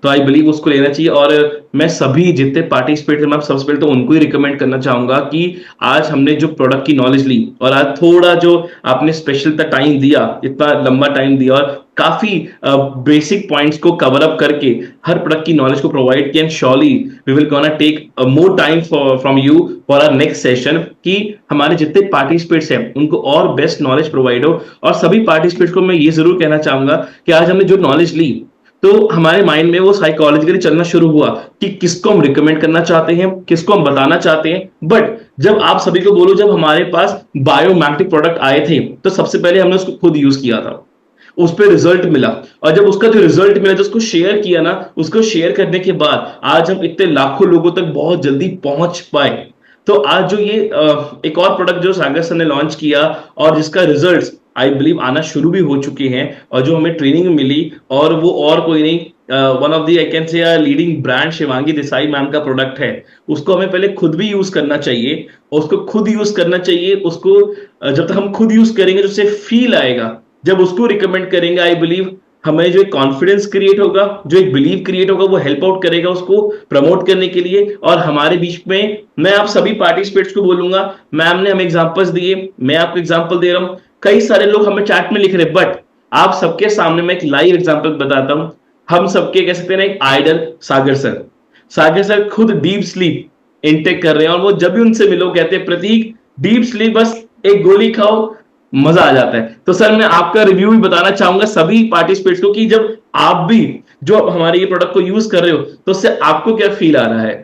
तो आई बिलीव उसको लेना चाहिए। और मैं सभी जितने पार्टिसिपेट मैं सबसे पहले तो उनको ही रिकमेंड करना चाहूंगा कि आज हमने जो प्रोडक्ट की नॉलेज ली और आज थोड़ा जो आपने स्पेशल टाइम दिया, इतना लंबा टाइम दिया और काफी बेसिक पॉइंट्स को कवर अप करके हर प्रोडक्ट की नॉलेज को प्रोवाइड किया, and surely we will gonna take more time from you for our next session कि हमारे जितने पार्टिसिपेट्स हैं उनको और बेस्ट नॉलेज प्रोवाइड हो। और सभी पार्टिसिपेट्स को मैं ये जरूर कहना चाहूंगा कि आज हमने जो नॉलेज ली तो हमारे माइंड में वो साइकोलॉजिकली चलना शुरू हुआ कि किसको हम रिकमेंड करना चाहते हैं, किसको हम बताना चाहते हैं। बट जब आप सभी को बोलो, जब हमारे पास बायोमैग्नेटिक प्रोडक्ट आए थे तो सबसे पहले हमने उसको खुद यूज किया था, उस पर रिजल्ट मिला, और जब उसका जो रिजल्ट मिला, जो उसको शेयर किया ना, उसको शेयर करने के बाद आज हम इतने लाखों लोगों तक बहुत जल्दी पहुंच पाए। तो आज जो ये एक और प्रोडक्ट जो सागर सर ने लॉन्च किया और जिसका रिजल्ट्स आई बिलीव आना शुरू भी हो चुके हैं, और जो हमें ट्रेनिंग मिली, और वो और कोई नहीं, one of the I can say leading brand Shivangi Desai ma'am का प्रोडक्ट है। उसको हमें पहले खुद भी यूज करना चाहिए, उसको खुद यूज करना चाहिए। उसको जब तक हम खुद यूज करेंगे, जो उससे फील आएगा, जब उसको रिकमेंड करेंगे, आई बिलीव हमें जो एक कॉन्फिडेंस क्रिएट होगा, जो एक बिलीव क्रिएट होगा, वो हेल्प आउट करेगा उसको प्रमोट करने के लिए। और हमारे बीच में मैं आप सभी पार्टिसिपेट्स को बोलूंगा, मैम ने हमें एग्जांपल्स दिए, मैं आपको एग्जांपल दे रहा हूं, कई सारे लोग हमें चैट में लिख रहे, बट आप सबके सामने मैं एक लाइव एग्जांपल बताता हूं। हम सबके कह सकते हैं एक आइडल सागर सर। सागर सर खुद डीप स्लीप इनटेक कर रहे हैं, और वो जब भी उनसे मिलो कहते हैं प्रतीक डीप स्लीप बस एक गोली खाओ मजा आ जाता है। तो सर मैं आपका रिव्यू भी बताना चाहूंगा सभी पार्टिसिपेट्स को कि जब आप भी जो हमारे ये प्रोडक्ट को यूज कर रहे हो तो उससे आपको क्या फील आ रहा है।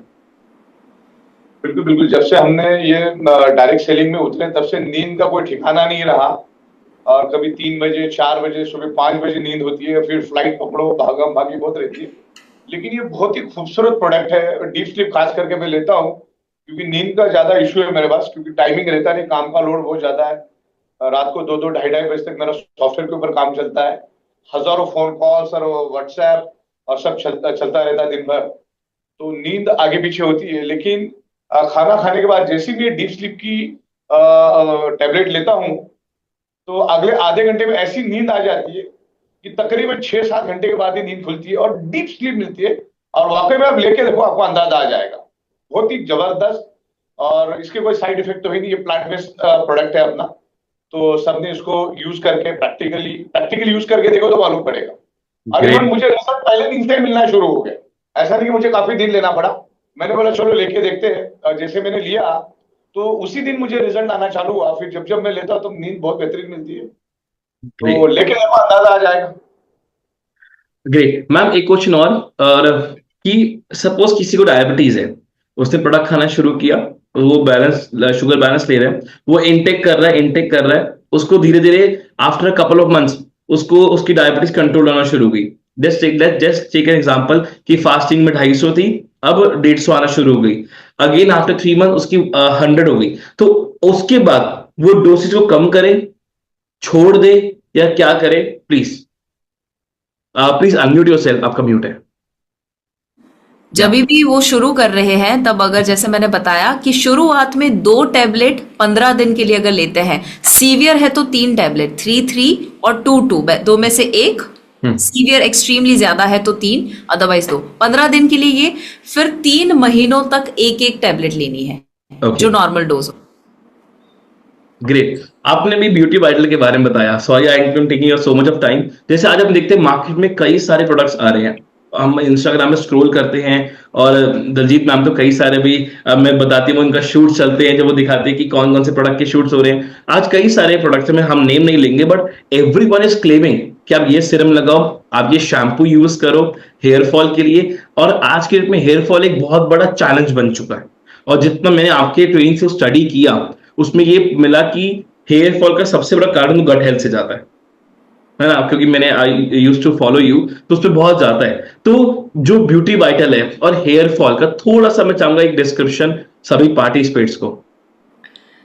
बिल्कुल बिल्कुल, जब से हमने ये डायरेक्ट सेलिंग में उतरे तब से नींद का कोई ठिकाना नहीं रहा, और कभी 3 बजे 4 बजे सुबह 5 बजे नींद होती है, फिर फ्लाइट पकड़ो, भागम भागी बहुत रहती है। लेकिन ये बहुत ही खूबसूरत प्रोडक्ट है। डीप स्लीप खास करके मैं लेता हूँ क्योंकि नींद का ज्यादा इशू है मेरे पास, क्योंकि टाइमिंग रहता नहीं, काम का लोड बहुत ज्यादा है। रात को 2-2 ढाई बजे तक मेरा सॉफ्टवेयर के ऊपर काम चलता है, हजारों फोन कॉल्स और व्हाट्सएप और सब चलता रहता है दिन भर, तो नींद आगे पीछे होती है। लेकिन खाना खाने के बाद जैसे भी डीप स्लीप की टैबलेट लेता हूँ तो अगले आधे घंटे में ऐसी नींद आ जाती है कि तकरीबन 6-7 घंटे के बाद ही नींद खुलती है और डीप स्लीप मिलती है। और वाकई में आप लेके देखो, आपको अंदाजा आ जाएगा, बहुत ही जबरदस्त। और इसके कोई साइड इफेक्ट तो ही नहीं, ये प्लांट बेस्ड प्रोडक्ट है अपना, तो सबने इसको यूज करके प्रैक्टिकली यूज करके देखो तो मालूम पड़ेगा। और इवन मुझे रिजल्ट पहले दिन से मिलना शुरू हो गया, ऐसा नहीं कि मुझे काफी दिन लेना पड़ा। मैंने बोला चलो लेके देखते हैं, जैसे मैंने लिया तो उसी दिन मुझे रिजल्ट आना चालू हुआ। फिर जब जब मैं लेता हूं तो नींद बहुत बेहतरीन मिलती है, तो लेके देखो अंदाजा आ जाएगा। ग्रेट मैम, एक क्वेश्चन और कि सपोज किसी को डायबिटीज है, उसने प्रोडक्ट खाना शुरू किया, वो बैलेंस शुगर बैलेंस ले रहा है, वो इनटेक कर रहा है, उसको धीरे धीरे आफ्टर कपल ऑफ मंथ्स उसको उसकी डायबिटीज कंट्रोल होना शुरू हुई। जस्ट टेक एन एग्जांपल कि फास्टिंग में 250 थी, अब 150 आना शुरू हो गई। अगेन आफ्टर 3 मंथ उसकी 100 हो गई। तो उसके बाद वो डोसेज को कम करे, छोड़ दे, या क्या करे? प्लीज प्लीज अनम्यूट योरसेल्फ, आपका म्यूट है। जब भी वो शुरू कर रहे हैं तब अगर जैसे मैंने बताया कि शुरुआत में 2 टैबलेट 15 दिन के लिए अगर लेते हैं, सीवियर है तो 3 टैबलेट, 3 और 2, दो में से एक, सीवियर एक्सट्रीमली ज्यादा है तो 3, अदरवाइज 2, 15 दिन के लिए ये, फिर 3 महीनों तक एक टैबलेट लेनी है, जो नॉर्मल डोज हो। ग्रेट, आपने भी ब्यूटी वाइटल के बारे में बताया। Sorry I am taking your so much of time. जैसे आज हम देखते हैं मार्केट में कई सारे प्रोडक्ट्स आ रहे हैं, हम इंस्टाग्राम में स्क्रॉल करते हैं और दलजीत मैम तो कई सारे भी मैं बताती हूँ, उनका शूट चलते हैं जब वो दिखाते हैं कि कौन कौन से प्रोडक्ट के शूट्स हो रहे हैं। आज कई सारे प्रोडक्ट्स में हम नेम नहीं लेंगे, बट एवरीवन इज क्लेमिंग कि आप ये सीरम लगाओ, आप ये शैम्पू यूज करो हेयर फॉल के लिए। और आज के डेट में हेयर फॉल एक बहुत बड़ा चैलेंज बन चुका है, और जितना मैंने आपके ट्रेनिंग से स्टडी किया उसमें ये मिला कि हेयर फॉल का सबसे बड़ा कारण गट हेल्थ से जाता है ना, क्योंकि मैंने I used to follow you, तो उस पर बहुत जाता है। तो जो ब्यूटी वाइटल है और हेयर फॉल का थोड़ा सा मैं चाहूंगा एक डिस्क्रिप्शन सभी पार्टिसिपेट्स को।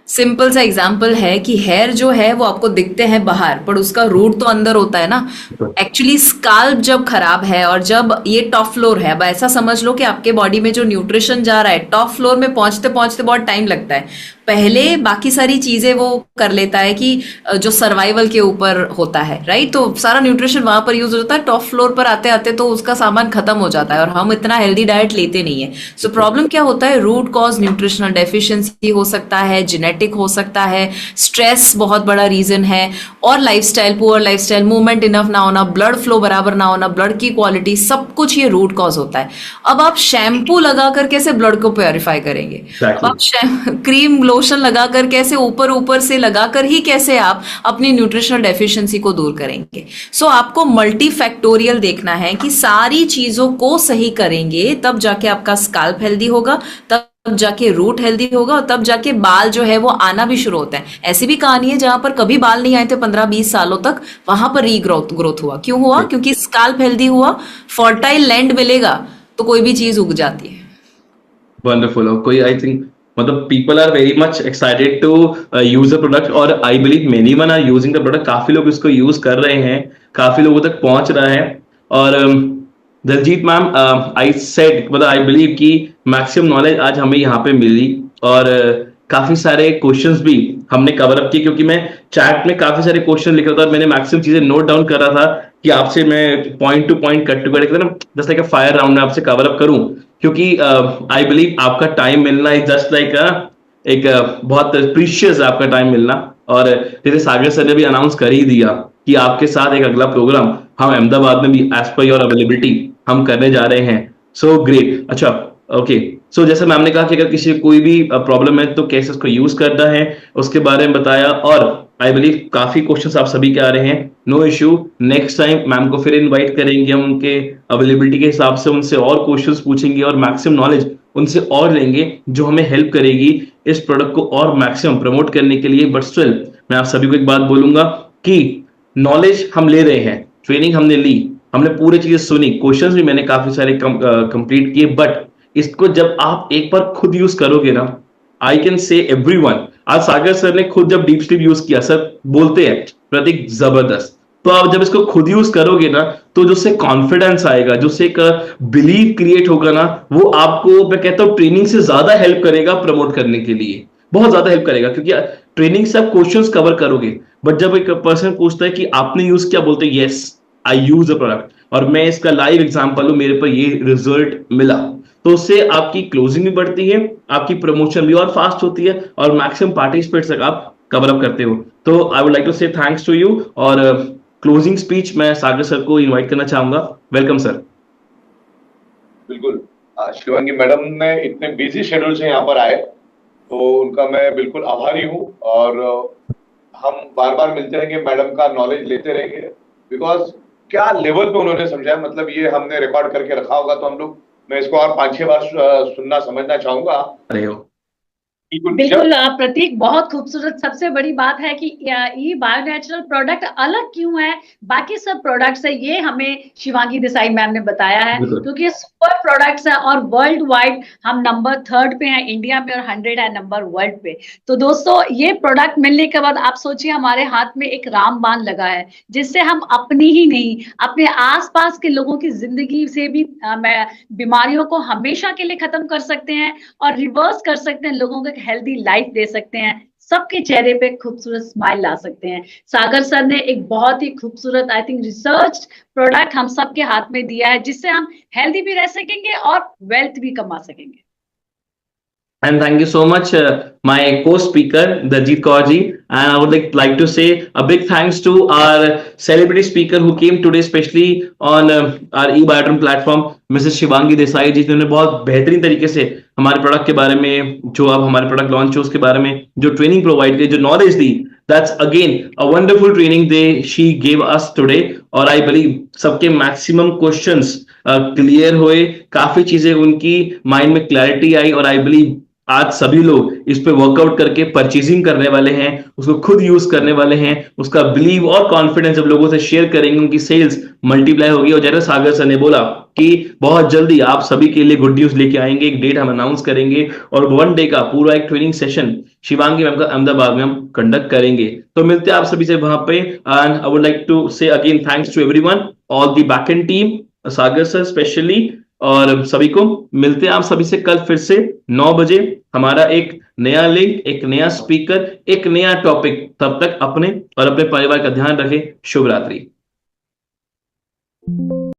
सिंपल सा एग्जाम्पल है कि हेयर जो है वो आपको दिखते हैं बाहर, पर उसका रूट तो अंदर होता है ना। एक्चुअली स्काल्प जब खराब है और जब ये टॉप फ्लोर है, अब ऐसा समझ लो कि आपके बॉडी में जो न्यूट्रिशन जा रहा है टॉप फ्लोर में पहुंचते पहुंचते बहुत टाइम लगता है, पहले बाकी सारी चीजें वो कर लेता है कि जो सर्वाइवल के ऊपर होता है, राइट? तो सारा न्यूट्रिशन वहां पर यूज होता है, टॉप फ्लोर पर आते आते तो उसका सामान खत्म हो जाता है और हम इतना हेल्दी डाइट लेते नहीं है। सो प्रॉब्लम क्या होता है, रूट कॉज न्यूट्रिशनल डेफिशिएंसी हो सकता है, जेनेटिक हो सकता है, स्ट्रेस बहुत बड़ा रीजन है, और lifestyle, poor lifestyle, movement enough ना होना, ब्लड फ्लो बराबर ना होना, ब्लड की क्वालिटी, सब कुछ ये रूट कॉज होता है। अब आप शैम्पू लगा कर कैसे ब्लड को प्योरीफाई करेंगे? अब आप क्रीम लोशन लगाकर कैसे ऊपर ऊपर से लगाकर ही कैसे आप अपनी न्यूट्रिशनल डेफिशिएंसी को दूर करेंगे? सो आपको मल्टी फैक्टोरियल देखना है कि सारी चीजों को सही करेंगे तब जाके आपका स्कैल्प हेल्दी होगा, तब जाके रूट हेल्दी होगा, और तब जाके बाल जो है वो आना भी शुरू होता है। ऐसी भी कहानी है जहां पर कभी बाल नहीं आए थे 15-20 सालों तक, वहां पर ग्रोथ हुआ। क्यों हुआ? क्योंकि स्कैल्प हेल्दी हुआ, फर्टाइल लैंड मिलेगा तो कोई भी चीज उग जाती है। वंडरफुल। कोई आई थिंक मतलब people are very much excited to use the product, और I believe many one are using the product. काफी लोग इसको यूज कर रहे हैं, काफी लोगों तक पहुंच रहा है। और दलजीत मैम, आई सेड मतलब आई बिलीव कि मैक्सिमम नॉलेज आज हमें यहाँ पे मिली, और काफी सारे क्वेश्चंस भी हमने कवर अप किए, क्योंकि मैं चैट में काफी सारे क्वेश्चन लिख रहा था और मैंने मैक्सिमम चीजें नोट डाउन कर रहा था कि आपसे मैं point to point, cut to cut ना, just like a fire round में आपसे कवर अप करूं, क्योंकि आई बिलीव आपका टाइम मिलना इज जस्ट लाइक एक बहुत प्रीशियस है आपका टाइम मिलना। और जैसे सागर सर ने भी अनाउंस कर ही दिया कि आपके साथ एक अगला प्रोग्राम हम अहमदाबाद में भी एज पर योर अवेलेबिलिटी हम करने जा रहे हैं। So great. अच्छा, ओके। सो जैसे मैम ने कहा कि अगर किसी कोई भी प्रॉब्लम है तो कैसे उसको यूज करना है उसके बारे में बताया, और आई बिलीव काफी क्वेश्चंस आप सभी के आ रहे हैं। No issue, next time ma'am को फिर इनवाइट करेंगे, हम उनके अवेलेबिलिटी के हिसाब से उनसे और क्वेश्चंस पूछेंगे और मैक्सिमम नॉलेज उनसे और लेंगे जो हमें हेल्प करेगी इस प्रोडक्ट को और मैक्सिमम प्रमोट करने के लिए। बट स्टिल मैं आप सभी को एक बात बोलूंगा कि नॉलेज हम ले रहे हैं, ट्रेनिंग हमने ली, हमने पूरी चीजें सुनी, क्वेश्चंस भी मैंने काफी सारे कंप्लीट किए, बट इसको जब आप एक बार खुद यूज करोगे ना, आई कैन से एवरीवन, आज सागर सर ने खुद जब डीप स्लीप यूज किया, सर बोलते हैं प्रतीक जबरदस्त, तो आप जब इसको खुद यूज करोगे ना तो जो से कॉन्फिडेंस आएगा, जो से एक बिलीव क्रिएट होगा ना, वो आपको मैं कहता हूँ ट्रेनिंग से ज्यादा हेल्प करेगा प्रमोट करने के लिए, बहुत ज्यादा हेल्प करेगा। क्योंकि ट्रेनिंग से आप क्वेश्चंस कवर करोगे, बट जब एक पर्सन पूछता है कि आपने यूज किया, बोलते हैं yes I use a product, और मैं इसका लाइव एग्जांपल हूं, मेरे पर ये रिजल्ट मिला, तो उससे आपकी क्लोजिंग भी बढ़ती है, आपकी प्रमोशन भी और फास्ट होती है, और मैक्सिमम पार्टिसिपेट्स तक आप कवर अप करते हो। तो आई would like to say thanks to you, और क्लोजिंग स्पीच मैं सागर सर को इनवाइट करना चाहूंगा। Welcome sir. बिल्कुल, शिवांगी मैडम ने इतने बिजी शेड्यूल से यहाँ पर आए तो उनका मैं बिल्कुल आभारी हूँ, और हम बार बार मिलते रहेंगे, मैडम का नॉलेज लेते रहेंगे, बिकॉज क्या लेवल पे उन्होंने समझाया, मतलब ये हमने रिकॉर्ड करके रखा होगा तो हम लोग, मैं इसको और 5-6 बार सुनना समझना चाहूंगा। अरे हो बिल्कुल प्रतीक, बहुत खूबसूरत। सबसे बड़ी बात है कि ये बायो नेचुरल प्रोडक्ट अलग क्यों है बाकी सब प्रोडक्ट से, ये हमें शिवांगी देसाई मैम ने बताया है, क्योंकि सुपर प्रोडक्ट्स है और वर्ल्ड वाइड हम नंबर 3rd पे हैं इंडिया में, और 100 है नंबर वर्ल्ड पे। तो दोस्तों, ये प्रोडक्ट मिलने के बाद आप सोचिए हमारे हाथ में एक रामबाण लगा है, जिससे हम अपनी ही नहीं, अपने आसपास के लोगों की जिंदगी से भी बीमारियों को हमेशा के लिए खत्म कर सकते हैं और रिवर्स कर सकते हैं, लोगों को हेल्दी लाइफ दे सकते हैं, सबके चेहरे पे खूबसूरत स्माइल ला सकते हैं। सागर सर ने एक बहुत ही खूबसूरत, आई थिंक रिसर्च प्रोडक्ट हम सबके हाथ में दिया है, जिससे हम हेल्दी भी रह सकेंगे और वेल्थ भी कमा सकेंगे। And thank you so much, my co-speaker Daljit Kaur ji. And I would like to say a big thanks to our celebrity speaker who came today, especially on our eBiotron platform, Mrs. Shivangi Desai ji, जिन्होंने बहुत बेहतरीन तरीके से हमारे product के बारे में, जो अब हमारे प्रोडक्ट लॉन्च हो उसके बारे में जो ट्रेनिंग प्रोवाइड की, जो knowledge the, that's again a wonderful training she gave us today. और I believe सबके मैक्सिमम क्वेश्चंस क्लियर हुए, काफी चीजें उनकी माइंड में क्लैरिटी आई, और I believe आज सभी लोग इस पे वर्कआउट करके परचेजिंग करने वाले हैं, उसको खुद यूज करने वाले हैं, उसका बिलीव और कॉन्फिडेंस जब लोगों से शेयर करेंगे, उनकी सेल्स मल्टीप्लाई होगी। और जैसे सागर सर ने बोला कि बहुत जल्दी आप सभी के लिए गुड न्यूज लेके आएंगे, एक डेट हम अनाउंस करेंगे, और 1 डे का पूरा एक ट्रेनिंग सेशन शिवांगी मैम का अहमदाबाद में हम कंडक्ट करेंगे। तो मिलते हैं आप सभी से वहां पे। And I would like to say again thanks to everyone, all the back end team, Sagar sir specially, और सभी को मिलते हैं आप सभी से कल फिर से 9 बजे। हमारा एक नया लिंक, एक नया स्पीकर, एक नया टॉपिक। तब तक अपने और अपने परिवार का ध्यान रखें। शुभ रात्रि।